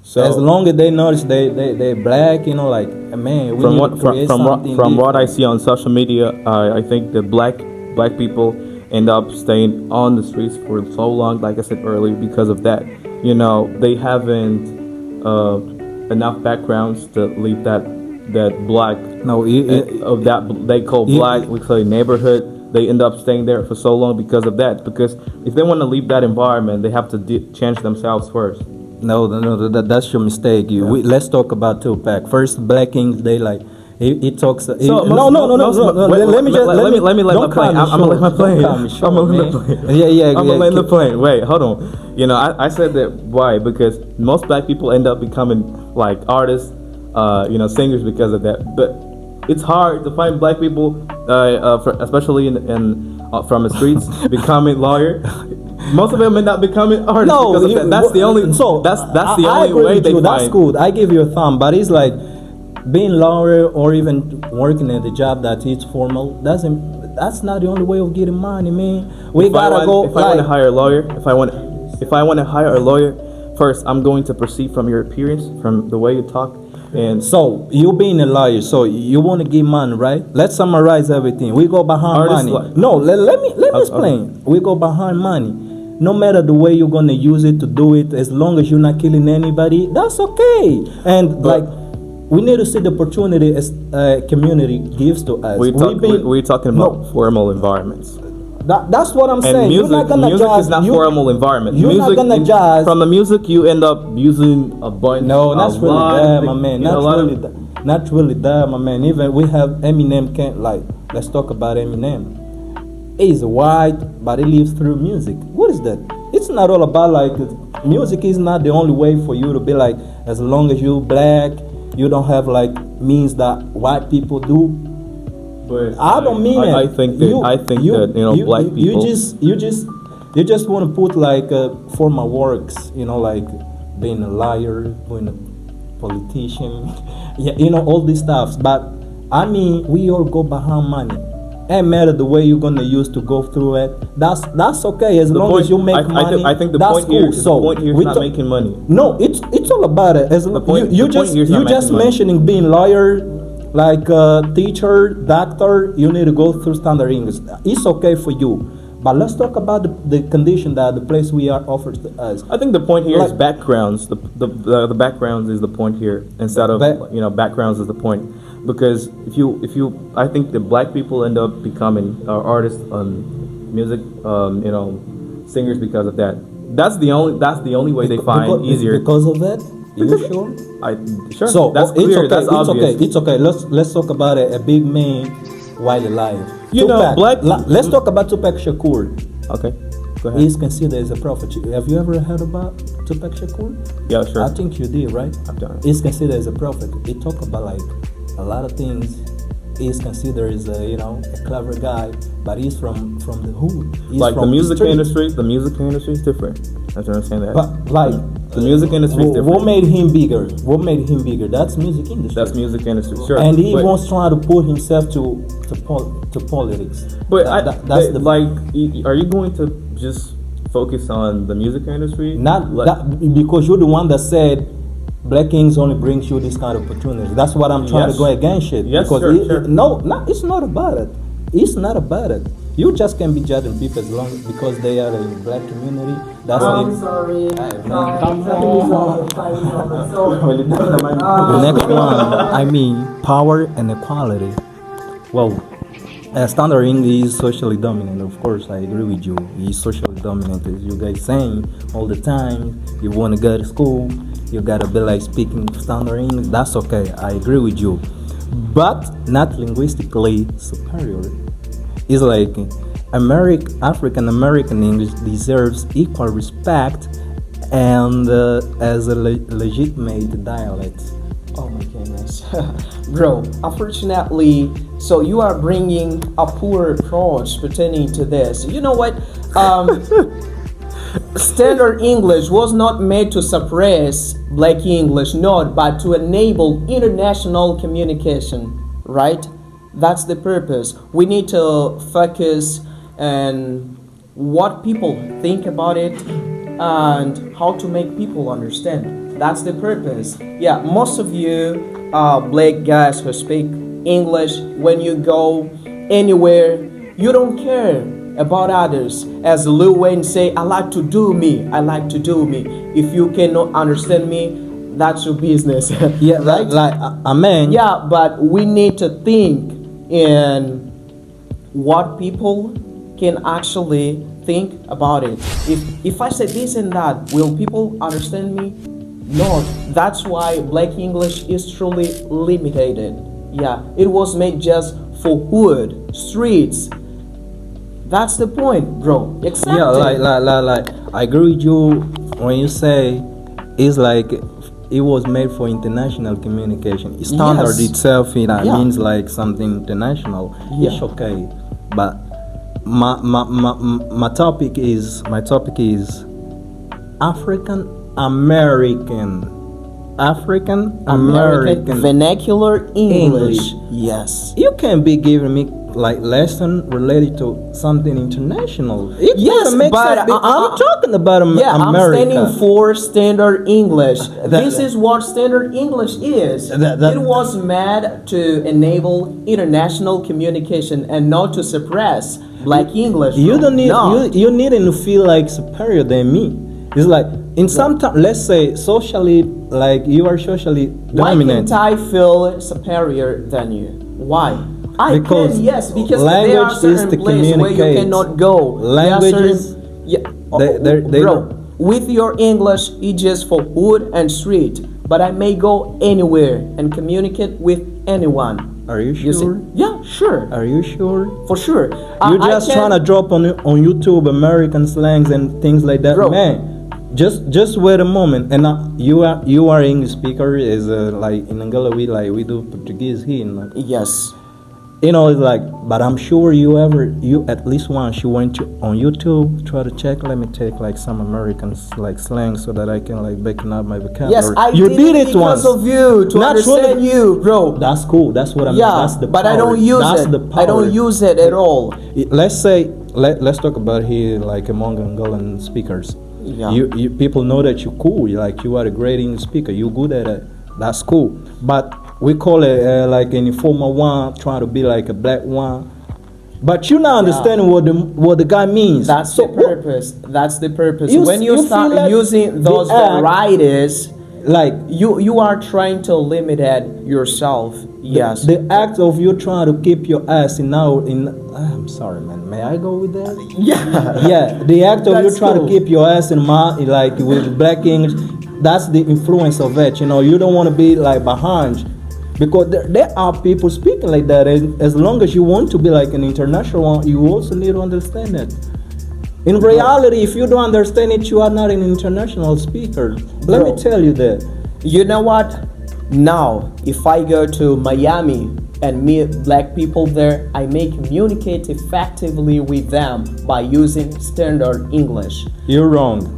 S1: So as long as they notice they black, like man, we need to create something
S2: from what I
S1: different.
S2: see on social media, I think the black people end up staying on the streets for so long, like I said earlier, because of that. They haven't enough backgrounds to leave that black of that they call black, we call it neighborhood. They end up staying there for so long because of that. Because if they want to leave that environment, they have to change themselves first.
S1: No, that's your mistake. Let's talk about Tupac. First, Black Kings, they like he talks. Let me
S2: let my plane. I'm gonna let my plane. I'm gonna let my plane.
S1: Yeah.
S2: I'm gonna let the plane. Wait, hold on. I said that why? Because most black people end up becoming like artists, singers because of that. But it's hard to find black people, especially from the streets, becoming lawyer. Most of them end up becoming artists because of that. That's the only. So that's the only way they find.
S1: That's good. I give you a thumb, but it's like being lawyer or even working at a job that is formal. That's not the only way of getting money, man. If I want to hire a lawyer,
S2: if I want to hire a lawyer, first I'm going to perceive from your appearance, from the way you talk. And
S1: so you being a lawyer, so you want to give money, right? Let's summarize everything. We go behind money. No, let me explain. Okay. We go behind money. No matter the way you're gonna use it to do it, as long as you're not killing anybody, that's okay. And we need to see the opportunity as community gives to us.
S2: We're talking about formal environments.
S1: That's what I'm saying.
S2: Music is not formal environment.
S1: You're not gonna judge.
S2: From the music, you end up using a bunch.
S1: No, that's really that, my man. Not really that, my man. Even we have Eminem. Let's talk about Eminem. He's white, but he lives through music. What is that? It's not all about music is not the only way for you to be like. As long as you black, you don't have means that white people do.
S2: But
S1: I don't mean it.
S2: I think that black people.
S1: You just want to put formal works, like being a liar, being a politician, all these stuffs. But I mean, we all go behind money. Ain't matter the way you're gonna use to go through it. That's okay as long as you make money.
S2: I think the
S1: that's
S2: point
S1: cool.
S2: here is not making money.
S1: No, it's all about it. You just mentioning being lawyer, like teacher, doctor. You need to go through standard English. It's okay for you. But let's talk about the condition that the place we are offers to us.
S2: I think the point here is backgrounds. The backgrounds is the point here instead of backgrounds is the point. Because if you I think the black people end up becoming artists, music, singers because of that. That's the only way they find easier.
S1: Because of that, you sure?
S2: Sure.
S1: So
S2: that's
S1: it's
S2: clear.
S1: okay.
S2: That's obvious.
S1: It's okay. Let's talk about a big man while alive. Let's talk about Tupac Shakur.
S2: Okay. Go ahead.
S1: He's considered as a prophet. Have you ever heard about Tupac Shakur?
S2: Yeah, sure.
S1: I think you did, right?
S2: I've done it.
S1: He's considered as a prophet. He talk about a lot of things. He's considered as a clever guy, but he's from the hood. He's
S2: like
S1: from
S2: the music industry. The music industry is different. That's what I'm saying. That.
S1: But
S2: The music industry is
S1: What
S2: different.
S1: made him bigger? What made him bigger? That's music industry.
S2: That's music industry, sure.
S1: And he
S2: but,
S1: wants trying to put himself to politics.
S2: But
S1: That's the
S2: like, are you going to just focus on the music industry?
S1: not
S2: Like-
S1: that, because you're the one that said Black Kings only brings you this kind of opportunity. That's what I'm trying
S2: Yes.
S1: to go against it.
S2: Yes,
S1: because
S2: sure, sure.
S1: no, it's not about it. It's not about it. You just can't be judging people as long because they are in black community. That's
S4: I'm
S1: it.
S4: sorry.
S1: Come
S4: Time is over. Time is over. So,
S1: The next one, I mean, power and equality. Well, standard English is socially dominant. Of course, I agree with you. He's socially dominant, as you guys saying all the time. You want to go to school, you gotta be like speaking standard English. That's okay. I agree with you, but not linguistically superior. It's like African American English deserves equal respect and as a legitimate dialect.
S3: Oh my goodness. Bro, unfortunately, so you are bringing a poor approach pertaining to this. You know what? Standard English was not made to suppress Black English, no, but to enable international communication, right? That's the purpose. We need to focus on what people think about it and how to make people understand. That's the purpose. Yeah, most of you black guys who speak English, when you go anywhere, you don't care about others. As Lil Wayne say, I like to do me. I like to do me. If you cannot understand me, that's your business.
S1: Yeah,
S3: right?
S1: like a man.
S3: Yeah, but we need to think in what people can actually think about it. If I say this and that, will people understand me? No. That's why Black English is truly limited. Yeah, it was made just for hood, streets. That's the point, bro. Accept
S1: Yeah,
S3: it.
S1: like I agree with you when you say it's like it was made for international communication. Standard
S3: Yes.
S1: itself,
S3: Yeah.
S1: means like something international.
S3: Yeah.
S1: It's okay, but my topic is African American. African American
S3: vernacular English.
S1: English.
S3: Yes.
S1: You can be giving me like lesson related to something international. It
S3: Yes,
S1: doesn't make
S3: but,
S1: sense. I'm talking about
S3: Yeah,
S1: America.
S3: I'm standing for standard English. This
S1: that-
S3: is what standard English is.
S1: That-
S3: It was made to enable international communication and not to suppress Black English.
S1: You don't need
S3: No.
S1: you needn't to feel like superior than me. It's like in some time, let's say socially, like you are socially
S3: Why
S1: dominant.
S3: can't I feel superior than you? Why? I
S1: Because
S3: can, yes, because there
S1: language
S3: are
S1: is
S3: certain
S1: to
S3: places where you
S1: communicate.
S3: cannot go.
S1: Language
S3: There are
S1: is-
S3: certain, yeah,
S1: they
S3: bro.
S1: don't-
S3: With your English, it's just for hood and street, but I may go anywhere and communicate with anyone.
S1: Are you
S3: You see?
S1: sure?
S3: Yeah, sure,
S1: Are you sure?
S3: for sure.
S1: You're just trying to drop on YouTube American slangs and things like that,
S3: Bro.
S1: man. Just wait a moment, and you are English speaker is like in Angola we do Portuguese here.
S3: Yes.
S1: You know, it's like, but I'm sure you at least once you went on YouTube, try to check. Let me take like some Americans like slang so that I can like backen up my vocabulary.
S3: Yes, I
S1: you
S3: did it
S1: once.
S3: because of you to
S1: Not
S3: understand
S1: really-
S3: you, bro.
S1: That's cool. That's what I mean.
S3: Yeah,
S1: That's the
S3: but I
S1: power.
S3: don't use
S1: That's
S3: it.
S1: the
S3: I don't
S1: power.
S3: use it at all.
S1: Let's say let's talk about here like among Angolan speakers.
S3: Yeah.
S1: You people know that you're cool. You are a great English speaker. You're good at it. That's cool. But we call it like an informal one, trying to be like a black one. But you're not understanding what the guy means.
S3: That's
S1: So
S3: the purpose. That's the purpose.
S1: You
S3: When
S1: s-
S3: you
S1: you
S3: start
S1: feel like
S3: using
S1: the
S3: those
S1: act-
S3: varieties,
S1: like
S3: you are trying to limit yourself. Yes.
S1: the act of you trying to keep your ass I'm sorry, man. May I go with that?
S3: yeah.
S1: Yeah, the act of you
S3: That's
S1: trying
S3: cool.
S1: to keep your ass in like with black English, that's the influence of it. You don't want to be like behind, because there are people speaking like that. And as long as you want to be like an international one, you also need to understand it. In reality, if you don't understand it, you are not an international speaker. Let me
S3: Bro.
S1: tell you that.
S3: You know what? Now, if I go to Miami and meet black people there, I may communicate effectively with them by using standard English.
S1: You're wrong.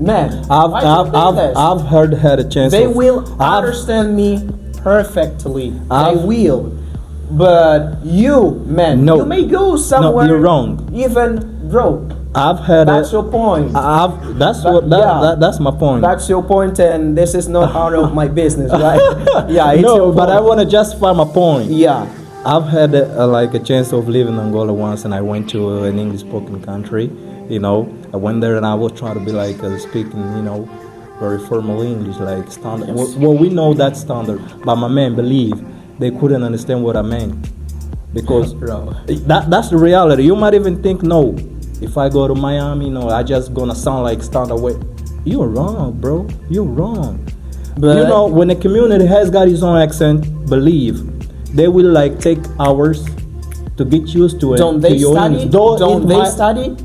S3: Man,
S1: I've
S3: why do you
S1: I've
S3: think
S1: I've,
S3: this?
S1: I've had a chance.
S3: They
S1: of,
S3: will
S1: I've,
S3: understand me perfectly. They
S1: I've-
S3: will. But you, man,
S1: No.
S3: you may go somewhere.
S1: you're wrong.
S3: Even, bro,
S1: I've had
S3: that's
S1: a,
S3: your point.
S1: I've that's
S3: That-
S1: what that,
S3: yeah.
S1: that's my point.
S3: That's your point, and this is not out of my business, right? Yeah, it's
S1: no,
S3: your
S1: but I
S3: point.
S1: want to justify my point.
S3: Yeah,
S1: I've had like a chance of living in Angola once, and I went to an English-spoken country. I went there and I was trying to be like speaking, very formal English, like standard.
S3: Yes.
S1: Well, we know that's standard, but my man believe they couldn't understand what I meant because
S3: bro.
S1: that's the reality. You might even think, no, if I go to Miami, I just gonna sound like standard way. You're wrong, bro. You're wrong.
S3: But
S1: When a community has got its own accent, believe they will like take hours to get used to it.
S3: don't they
S1: to your
S3: study?
S1: English. Though
S3: Don't
S1: it
S3: they
S1: might-
S3: study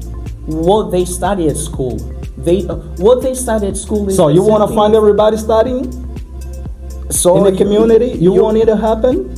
S3: what they study at school? What they study at school is
S1: So you
S3: the
S1: want to
S3: same
S1: find
S3: thing.
S1: everybody studying
S3: So
S1: in the
S3: you-
S1: community? You want it to happen?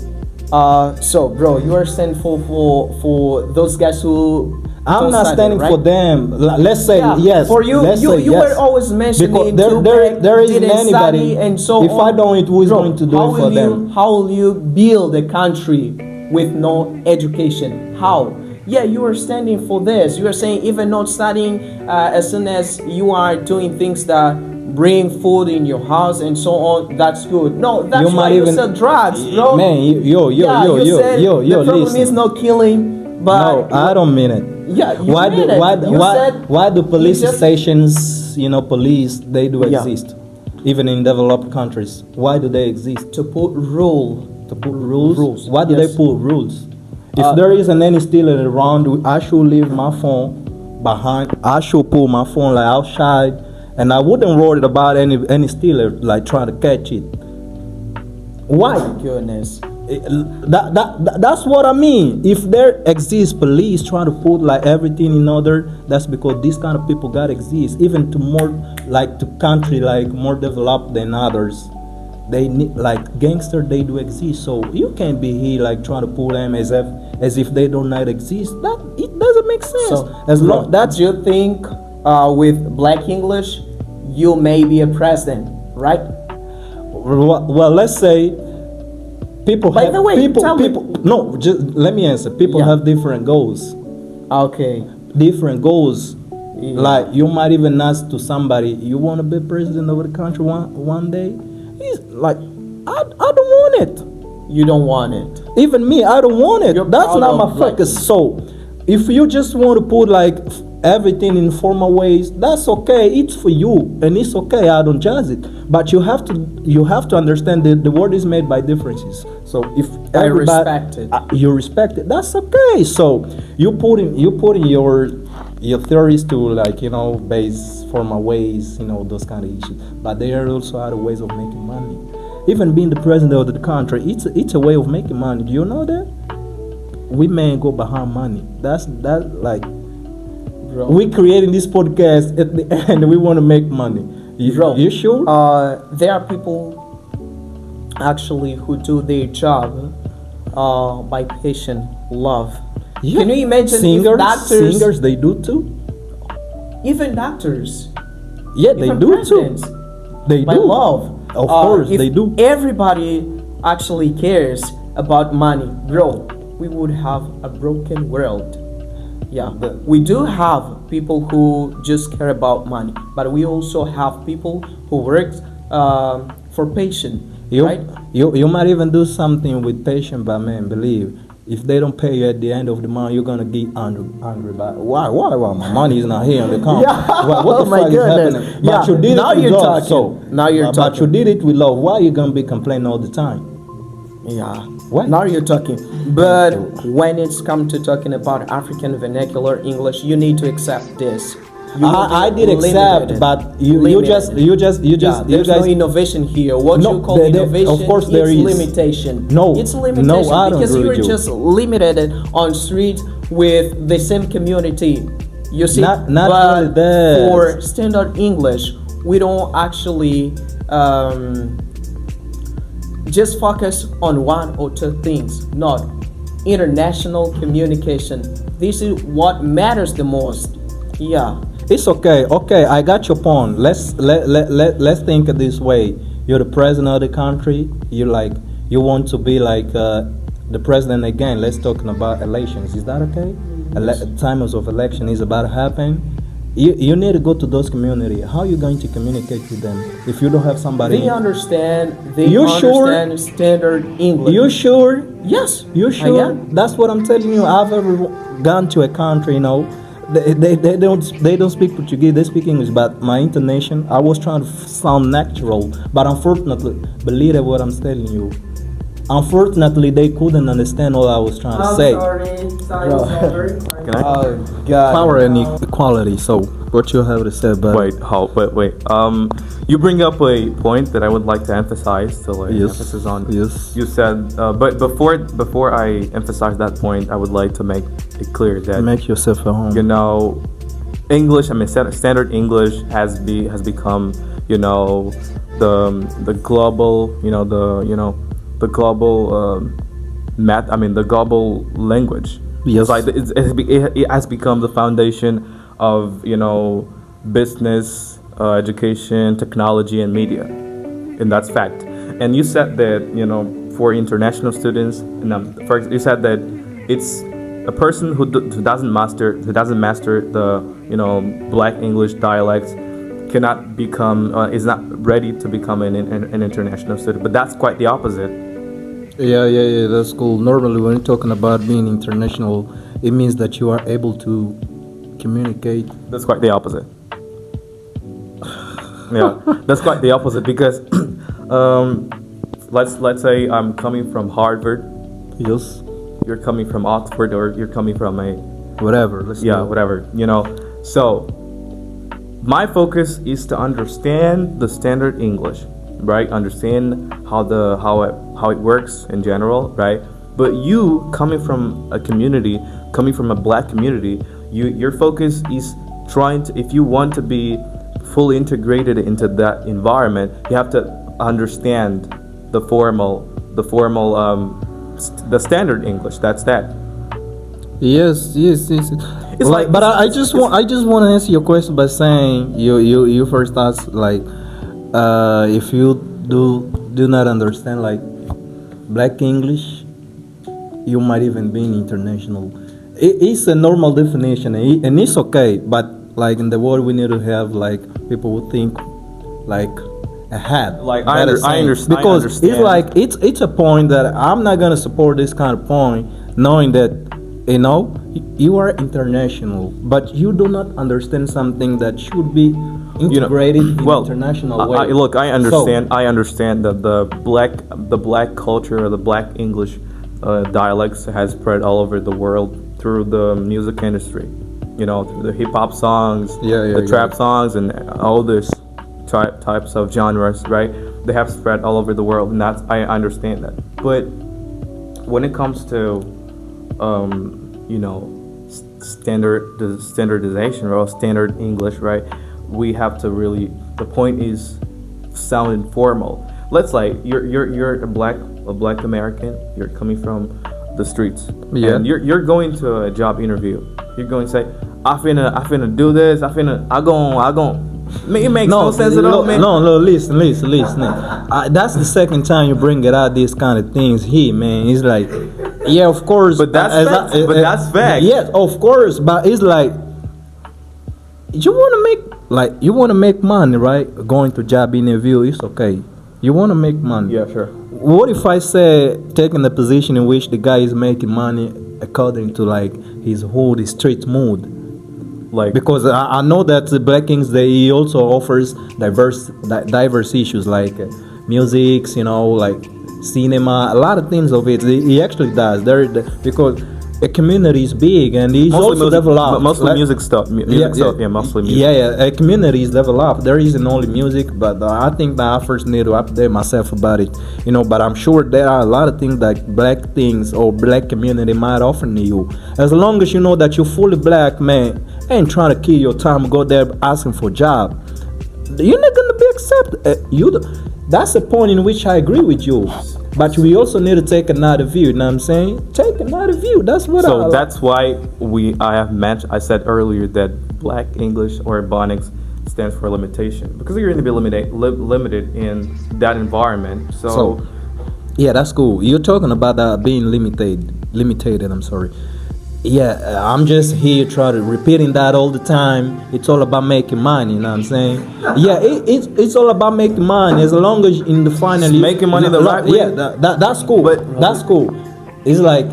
S3: So bro, you are standing for those guys who
S1: I'm
S3: don't
S1: not
S3: study,
S1: standing
S3: right?
S1: for them. Let's say
S3: Yeah,
S1: yes.
S3: for you,
S1: Let's
S3: you
S1: say yes.
S3: were always mentioning
S1: because there isn't
S3: didn't
S1: anybody.
S3: study and so
S1: if
S3: on.
S1: I don't, who is
S3: Bro,
S1: going to do
S3: how
S1: it for
S3: will
S1: them?
S3: How will you build a country with no education? How? Yeah, you are standing for this. You are saying even not studying, as soon as you are doing things that bring food in your house and so on, that's good. No, that's
S1: You
S3: why
S1: might
S3: you
S1: even-
S3: sell drugs, bro.
S1: Man, you
S3: said the problem
S1: listen.
S3: is not killing, but
S1: No, I don't mean it.
S3: Yeah, you
S1: why
S3: mean
S1: do
S3: it.
S1: why
S3: You said
S1: why do police
S3: you just-
S1: stations, police they do
S3: Yeah.
S1: exist, even in developed countries? Why do they exist?
S3: to put rule.
S1: To put rules.
S3: Rules,
S1: Why do
S3: yes.
S1: they put rules? If
S3: Uh,
S1: there isn't any stealing around, I should leave my phone behind. I should pull my phone like outside, and I wouldn't worry about any stealer like trying to catch it. Why?
S3: Goodness.
S1: That's what I mean. If there exists police trying to put like everything in order, that's because these kind of people gotta exist. Even to more like to country like more developed than others, they need like gangster. They do exist. So you can't be here like trying to pull them as if they do not exist. That it doesn't make sense.
S3: So
S1: as long
S3: that's you think with black English, you may be a president, right?
S1: well, let's say. People
S3: By
S1: have,
S3: the way,
S1: people,
S3: tell me-
S1: people. No, just let me answer. People
S3: Yeah.
S1: have different goals.
S3: Okay.
S1: Different goals.
S3: Yeah.
S1: Like you might even ask to somebody, you want to be president of the country one day? He's like, I don't want it.
S3: You don't want it.
S1: Even me, I don't want it.
S3: You're
S1: That's
S3: proud
S1: not my
S3: of, like-
S1: focus. So, if you just want to put like everything in formal ways, that's okay. It's for you, and it's okay. I don't judge it. But you have to understand that the world is made by differences. So if
S3: I
S1: everybody-
S3: respect it.
S1: you respect it. That's okay. So you put in your theories to like base formal ways, those kind of issues. But there are also other ways of making money. Even being the president of the country, it's a way of making money. Do you know that? We may go behind money. That like
S3: Bro.
S1: we creating this podcast at the end. We want to make money.
S3: Bro.
S1: You sure?
S3: There are people actually who do their job by patient love.
S1: Yeah.
S3: Can you imagine
S1: singers?
S3: if doctors,
S1: Singers, they do too.
S3: even doctors,
S1: Yeah, they
S3: even
S1: do
S3: presidents,
S1: too. They
S3: by
S1: do.
S3: love.
S1: Of course,
S3: if
S1: they do.
S3: Everybody actually cares about money, bro. We would have a broken world. Yeah, we do have people who just care about money, but we also have people who work for patient, right?
S1: You might even do something with patient, but man, believe if they don't pay you at the end of the month, you're gonna get angry. But why? My money is not here on the account.
S3: Yeah.
S1: What the
S3: Oh my
S1: fuck is
S3: goodness.
S1: happening?
S3: Yeah.
S1: But you did
S3: Now
S1: it with
S3: you're
S1: love.
S3: talking.
S1: So
S3: Now you're
S1: But you
S3: talking.
S1: did it with love. Why are you gonna be complaining all the time?
S3: Yeah.
S1: What?
S3: Now you're talking. But when it's come to talking about African vernacular English, you need to accept this. You will
S1: I
S3: be
S1: did accept,
S3: limited.
S1: but you
S3: Limited.
S1: you
S3: Yeah,
S1: you
S3: there's
S1: guys.
S3: no innovation here. What
S1: No,
S3: you call
S1: there-
S3: innovation,
S1: of course there
S3: it's
S1: is.
S3: limitation.
S1: No,
S3: it's limitation
S1: no, I don't
S3: because
S1: agree
S3: you're
S1: with you.
S3: just limited on street with the same community. You see,
S1: Not
S3: but
S1: really that.
S3: for standard English, we don't actually just focus on one or two things. Not international communication. This is what matters the most. Yeah.
S1: It's okay. Okay, I got your point. Let's think of this way. You're the president of the country. You want to be like the president again. Let's talking about elections. Is that okay? Times of election is about to happen. You need to go to those community. How are you going to communicate with them if you don't have somebody?
S3: They understand. They
S1: You sure?
S3: understand standard English.
S1: You sure?
S3: Yes.
S1: You sure?
S3: am.
S1: That's what I'm telling you. I've ever gone to a country, they don't speak Portuguese. They speak English. But my intonation, I was trying to sound natural. But unfortunately, believe it what I'm telling you. Unfortunately, they couldn't understand what I was trying to say.
S4: Sorry, Robert.
S2: Can I?
S3: Oh God.
S1: Power and equality. So, what you have to say about
S2: Wait. You bring up a point that I would like to emphasize. To like
S1: Yes.
S2: emphasis on.
S1: Yes.
S2: You said, but before I emphasize that point, I would like to make it clear that
S1: Make yourself at home.
S2: English. I mean, standard English has become the global the global math. I mean, the global language.
S1: Yes.
S2: It's like it has become the foundation of business, education, technology, and media, and that's fact. And you said that for international students, and you said that it's a person who doesn't master the Black English dialects cannot become is not ready to become an international student. But that's quite the opposite.
S1: Yeah, that's cool. Normally, when you're talking about being international, it means that you are able to communicate.
S2: That's quite the opposite. Yeah, that's quite the opposite because let's say I'm coming from Harvard,
S1: Yes.
S2: you're coming from Oxford, or you're coming from a
S1: Whatever. Let's do it.
S2: whatever. So my focus is to understand the standard English, right? Understand how it works in general, right? But you coming from a Black community, your focus is trying to, if you want to be fully integrated into that environment, you have to understand the standard English. That's that.
S1: Yes.
S2: It's like-
S1: but I just want to answer your question by saying you first asked if you do not understand Black English, you might even be international. It's a normal definition, and it's okay. But in the world, we need to have people who think ahead.
S2: I understand.
S1: Because it's a point that I'm not gonna support this kind of point, knowing that you are international, but you do not understand something that should be integrated in international way.
S2: Look, I understand. I understand that the black culture, or the Black English dialects has spread all over the world through the music industry. Through the hip hop songs, the trap songs, and all this types of genres, right? They have spread all over the world, and I understand that. But when it comes to standardization or standard English, right? We have to really. The point is sound informal. Let's say you're a black American. You're coming from the streets, and you're going to a job interview. You're going to say, I finna do this. I gon'. It makes no sense at all, man.
S1: No, listen. That's the second time you bring it out. These kind of things here, man. It's like, yeah, of course.
S2: But that's fact. That's fact.
S1: Yes, of course. But it's like, you want to make money, right? Going to job interview, it's okay. You want to make money.
S2: Yeah, sure.
S1: What if I say taking the position in which the guy is making money according to his whole street mood? Because I know that the Black Kings, he also offers diverse issues like music, cinema, a lot of things of it. He actually does. Because a community is big and it's also developed.
S2: Mostly music stuff. Mostly music.
S1: Yeah, a community is developed. There isn't only music, but I think that I first need to update myself about it. But I'm sure there are a lot of things that Black things or Black community might offer to you. As long as you know that you're fully Black, man, ain't trying to kill your time, go there asking for a job, you're not gonna be accepted. That's the point in which I agree with you. But we also need to take another view. You know what I'm saying? Take another view. That's what.
S2: That's why I said earlier that Black English or Ebonics stands for limitation, because you're going to be limited in that environment. So
S1: yeah, that's cool. You're talking about being limited. I'm sorry. Yeah, I'm just here trying to repeating that all the time. It's all about making money. You know what I'm saying? Yeah, it's all about making money. As long as in the final,
S2: making money the right way.
S1: Yeah, that's cool. But that's cool. It's like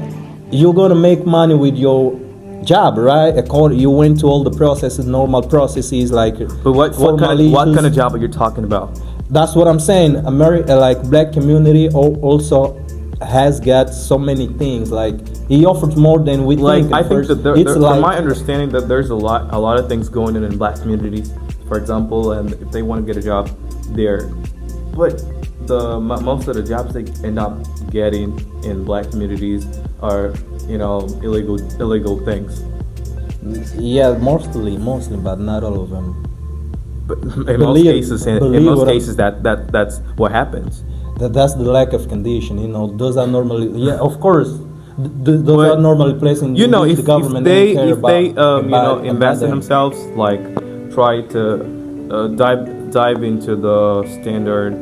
S1: you're gonna make money with your job, right? You went to all the processes, normal processes, like.
S2: But what kind of job are you talking about?
S1: That's what I'm saying. America, like black community, also has got so many things. Like he offers more than we think.
S2: I think that from my understanding, that there's a lot of things going on in black communities, for example, and if they want to get a job there, but most of the jobs they end up getting in black communities are illegal things.
S1: Yeah, mostly, but not all of them.
S2: But in most cases, that's what happens.
S1: That's the lack of condition. Those are normally, yeah, of course. Those are normally placed in
S2: if
S1: the government.
S2: If they invest in themselves, like try to dive into the standard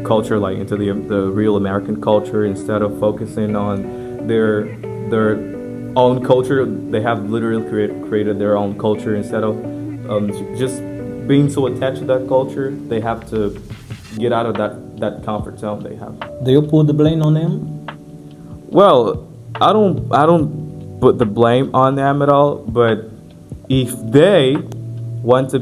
S2: culture, like into the real American culture, instead of focusing on their own culture. They have literally created their own culture instead of just being so attached to that culture. They have to get out of that comfort zone they have.
S1: Do you put the blame on them?
S2: Well, I don't put the blame on them at all. But if they want to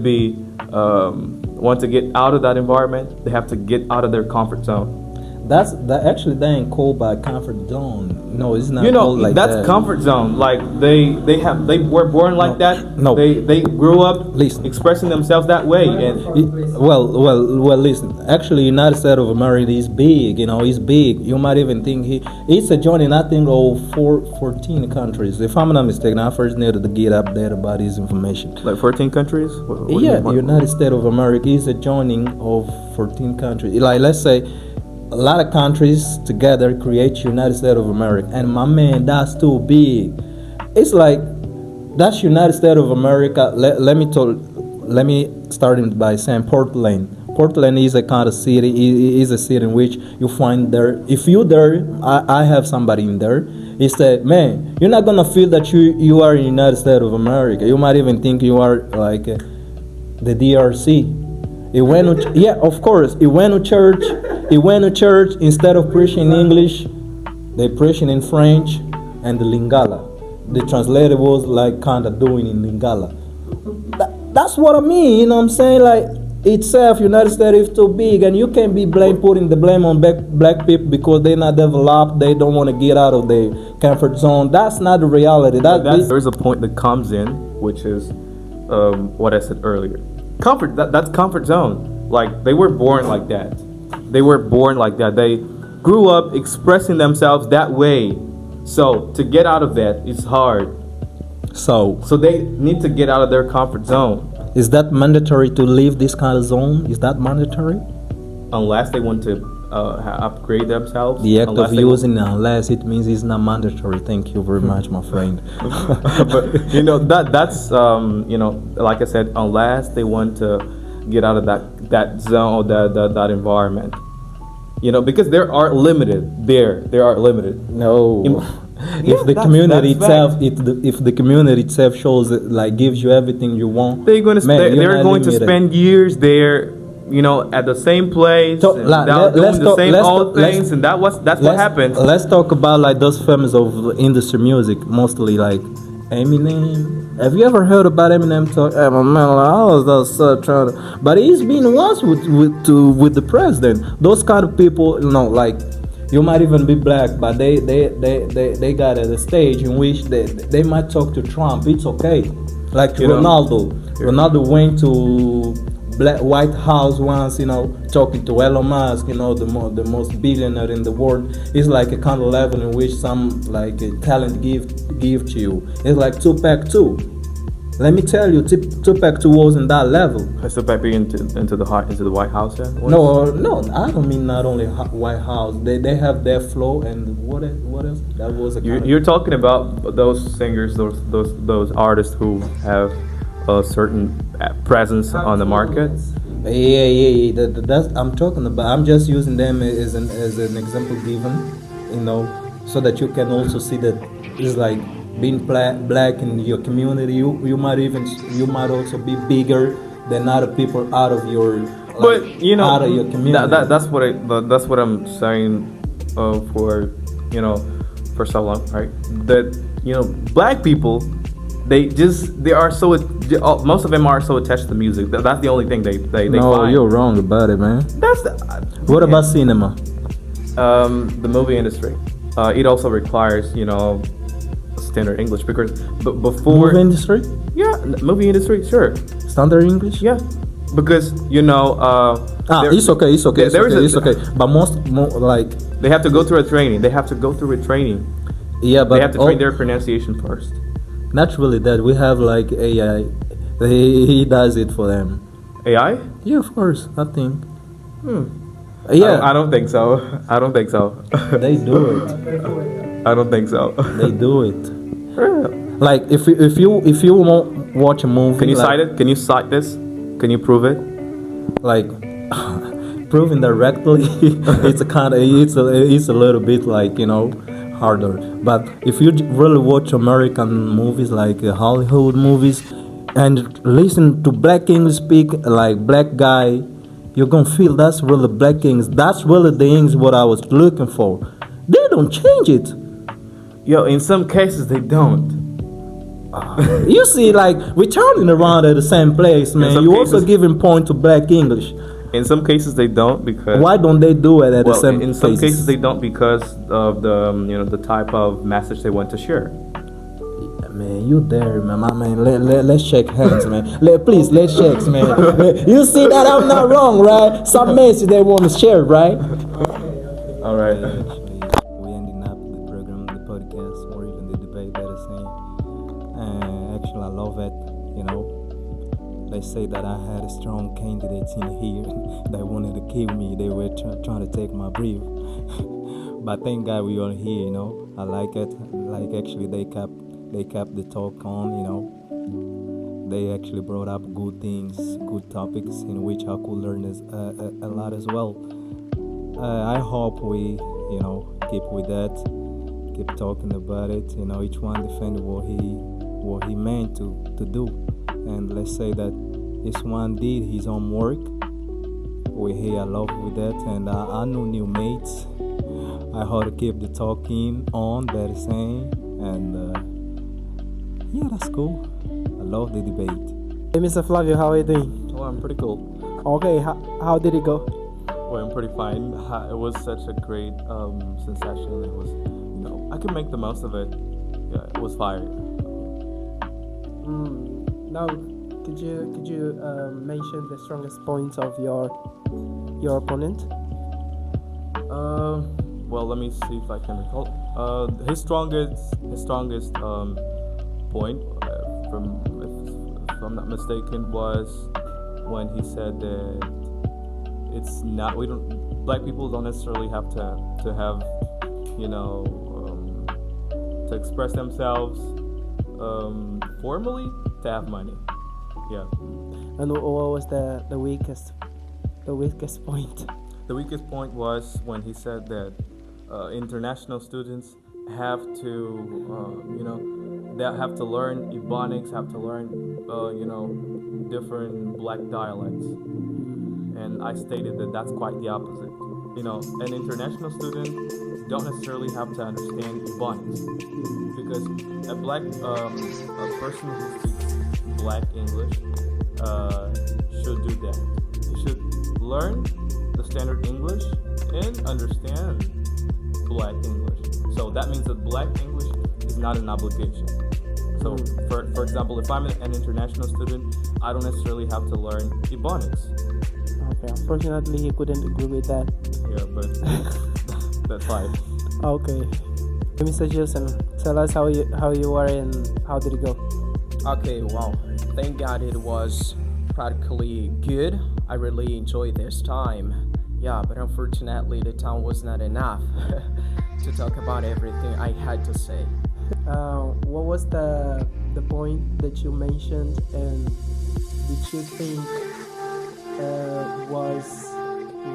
S2: get out of that environment, they have to get out of their comfort zone.
S1: That ain't called by comfort zone. No, it's not called like that.
S2: That's comfort zone. Like they were born like that.
S1: No.
S2: They grew up expressing themselves that way. And
S1: well, listen. Actually, United States of America is big. It's big. You might even think it's a joining. I think of 14 countries. If I'm not mistaken, I first needed to get updated about this information.
S2: Like 14 countries?
S1: Yeah, the United States of America is a joining of 14 countries. Like, let's say a lot of countries together create United States of America, and my man, that's too big. It's like that's United States of America. Let me start by saying Portland. Portland is a kind of city. Is a city in which you find there. If you there, I have somebody in there. He said, "Man, you're not gonna feel that you are in United States of America. You might even think you are like the DRC." He went to, yeah, of course. He went to church. Instead of preaching in English, they preaching in French and the Lingala. The translator was like kind of doing in Lingala. That's what I mean. You know what I'm saying? Like itself, United States is too big, and you can't be putting the blame on black people because they're not developed. They don't want to get out of their comfort zone. That's not the reality.
S2: There's a point that comes in, which is what I said earlier. That's comfort zone. Like they were born like that. They grew up expressing themselves that way. So to get out of that, it's hard. So they need to get out of their comfort zone.
S1: Is that mandatory to leave this kind of zone? Is that mandatory?
S2: Unless they want to upgrade themselves.
S1: The act of using unless, it means it's not mandatory. Thank you very much, my friend.
S2: But that's like I said, unless they want to get out of that zone or that environment. Because they are limited. They are limited.
S1: No. If the community itself shows it, like gives you everything you want,
S2: they're going to spend years there, at the same place, doing the same old things, and that's what happens.
S1: Let's talk about like those famous of industry music, mostly like Eminem. Have you ever heard about Eminem talk? I was just trying to, but he's been once with the president. Those kind of people, like. You might even be black, but they got at a stage in which they might talk to Trump. It's okay. Like Ronaldo. Ronaldo went to White House once, talking to Elon Musk, the most billionaire in the world. It's like a kind of level in which some like a talent give to you. It's like Tupac too. Let me tell you, Tupac 2 was in that level.
S2: Has Tupac been into the White House yet?
S1: No, I don't mean not only White House. They have their flow and what else? That was
S2: You're talking about those singers, those artists who have a certain presence on the market.
S1: Yeah. That's I'm talking about. I'm just using them as an example given, so that you can also see that it's like being black in your community. You might also be bigger than other people out of your
S2: But
S1: out of your community.
S2: that's what I'm saying for for so long, right? That black people, they are so most of them are so attached to music. That's the only thing they
S1: No,
S2: find.
S1: you're wrong about it, man.
S2: That's
S1: What about cinema?
S2: the movie industry. It also requires standard English because before
S1: Movie industry?
S2: yeah, movie industry, sure,
S1: Standard English?
S2: yeah, because
S1: It's okay. It's okay. But like,
S2: they have to go through a training. They have to go through a training.
S1: yeah, but
S2: They have to train their pronunciation first.
S1: not really that. We have like AI. He does it for them.
S2: AI?
S1: Yeah, of course. I think.
S2: Yeah, I don't think so. I don't think so.
S1: They do it.
S2: I don't think so.
S1: They do it. Like if you won't watch a movie,
S2: Can you
S1: like,
S2: cite it? Can you cite this? Can you prove it?
S1: like proving directly, it's a little bit like harder. But if you really watch American movies like Hollywood movies and listen to black English speak like black guy, you're gonna feel that's really black English. That's really the English what I was looking for. They don't change it.
S2: Yo, in some cases they don't.
S1: You see, like we're turning around at the same place, man.
S2: some
S1: You also
S2: cases-
S1: giving point to black English.
S2: In some cases they don't because
S1: Why don't they do it at the same
S2: in some
S1: places?
S2: cases they don't because of the the type of message they want to share.
S1: Man, you there, man. My man, let's shake hands, man. Please, let's shake, man. You see that I'm not wrong, right? Some message they want to share, right?
S2: All right.
S1: Actually, we ending up the program, the podcast, or even the debate that is saying. Actually, I love it. They say that I had a strong candidates in here that wanted to kill me. They were trying to take my brief. But thank God we are here. I like it. Like actually, they kept the talk on. They actually brought up good things, good topics in which I could learn a lot as well. I hope we, keep with that, keep talking about it. Each one defend what he meant to do, and let's say that each one did his homework. We're here, I love with that, and I know new mates. I hope to keep the talking on, better saying, and yeah, that's cool. I love the debate.
S4: Hey, Mr. Flavio, how are you doing?
S2: Well, I'm pretty cool.
S4: Okay, how did it go?
S2: Well, I'm pretty fine. It was such a great sensation. It was, I could make the most of it. Yeah, it was fire.
S4: Now, could you mention the strongest points of your opponent?
S2: Well, let me see if I can recall. His strongest point, if I'm not mistaken, was when he said that black people don't necessarily have to have to express themselves formally to have money. Yeah.
S4: And what was the weakest point?
S2: The weakest point was when he said that international students have to, they have to learn Ebonics, have to learn, different black dialects. And I stated that that's quite the opposite. An international student don't necessarily have to understand Ebonics, because a a person who speaks black English should do that. He should learn the standard English and understand black English. So that means that black English is not an obligation. So for example, if I'm an international student, I don't necessarily have to learn Ebonics.
S4: Okay, unfortunately he couldn't agree with that.
S2: Yeah, but that's fine.
S4: Okay. Mr. Gilson, tell us how you were and how did it go?
S3: Okay, wow. Thank God it was practically good. I really enjoyed this time. Yeah, but unfortunately the time was not enough to talk about everything I had to say.
S4: What was the
S5: the point that you mentioned, and did you think was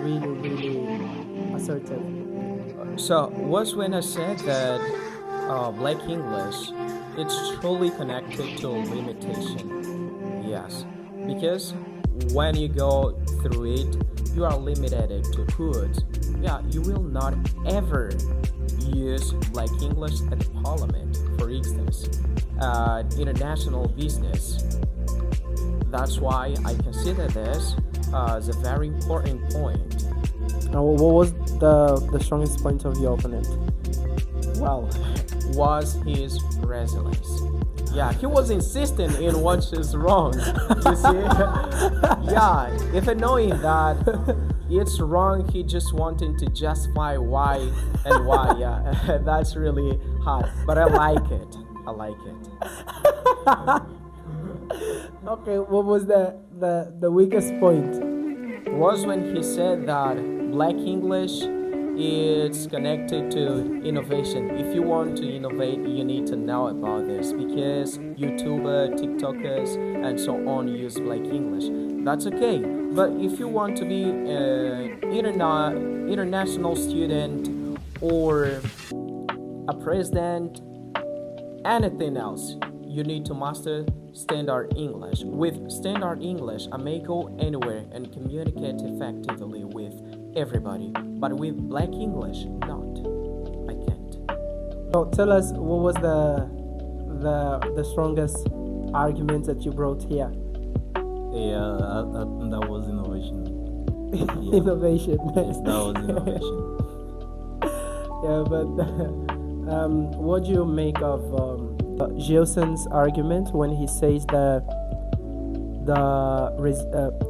S5: really, really assertive?
S3: So was when I said that Black English, it's truly connected to limitation. Yes, because when you go through it, you are limited to food. Yeah, you will not ever use Black English at the parliament, for instance, international business. That's why I consider this as a very important point.
S5: What was the strongest point of your opponent?
S3: Well, was his resilience. Yeah, he was insisting in what is wrong. You see? Yeah, if knowing that it's wrong, he just wanting to justify why and why. Yeah, that's really hard. But I like it. I like it.
S5: Okay, what was the weakest point?
S3: Was when he said that Black English is connected to innovation. If you want to innovate, you need to know about this because YouTubers, TikTokers, and so on use Black English. That's okay. But if you want to be an international student or a president, anything else, you need to master standard English. With standard English, I may go anywhere and communicate effectively with everybody. But with Black English, not. I can't.
S5: So tell us, what was the strongest argument that you brought here?
S1: Yeah, that was innovation. Yeah.
S5: Innovation.
S1: Yes, that was innovation.
S5: Yeah, but what do you make of Gilson's argument when he says that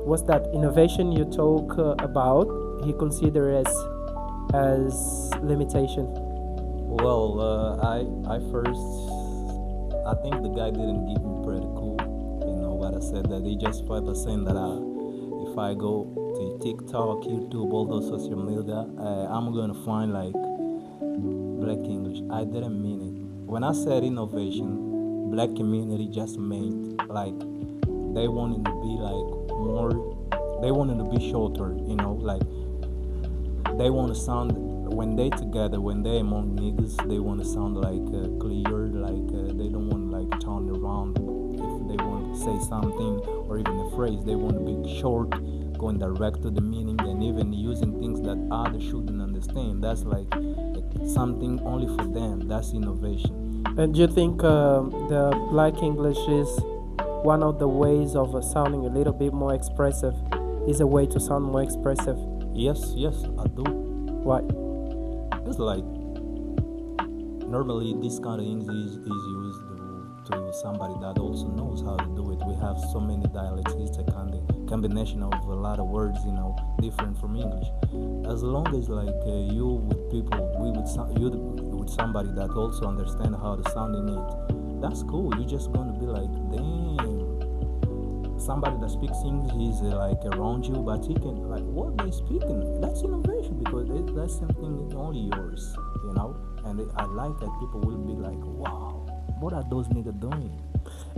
S5: what's that innovation you talk about? He considers as limitation.
S1: Well, I think the guy didn't give me pretty cool. You know what I said, that he justified by saying that if I go to TikTok, YouTube, all those social media, I'm gonna find like Black English. I didn't mean it. When I said innovation, Black community just meant like they wanted to be like more. They wanted to be shorter. You know, like they want to sound when they together, when they among niggas, they want to sound like clear, like they don't want to like turn around if they want to say something or even a phrase. They want to be short, going direct to the meaning, and even using things that others shouldn't understand. That's like something only for them. That's innovation.
S5: And do you think the Black English is one of the ways of sounding a little bit more expressive? Is a way to sound more expressive?
S1: Yes, I do.
S5: Why?
S1: It's like normally this kind of English is used to somebody that also knows how to do it. We have so many dialects. It's a kind of combination of a lot of words, you know, different from English. As long as like you with people, you with somebody that also understand how to sound in it, that's cool. You're just gonna be like, damn. Somebody that speaks English is like around you, but he can like what they speaking. That's innovation because that's something only yours, you know. And I like that people will be like, wow, what are those niggas doing?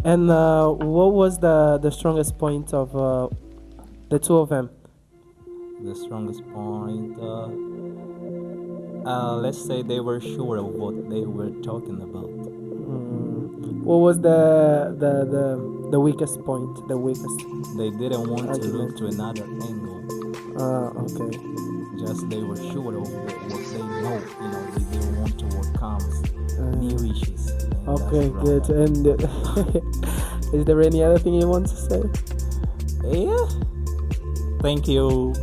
S5: And what was the strongest point of the two of them?
S1: The strongest point, let's say they were sure of what they were talking about.
S5: What was the weakest point? The weakest.
S1: They didn't want to
S5: argument.
S1: look to another angle.
S5: Okay.
S1: Just they were sure of what they know. You know, they didn't want to overcome new issues. And
S5: Okay,
S1: that's
S5: good.
S1: wrong.
S5: And is there any other thing you want to say?
S1: Yeah. Thank you.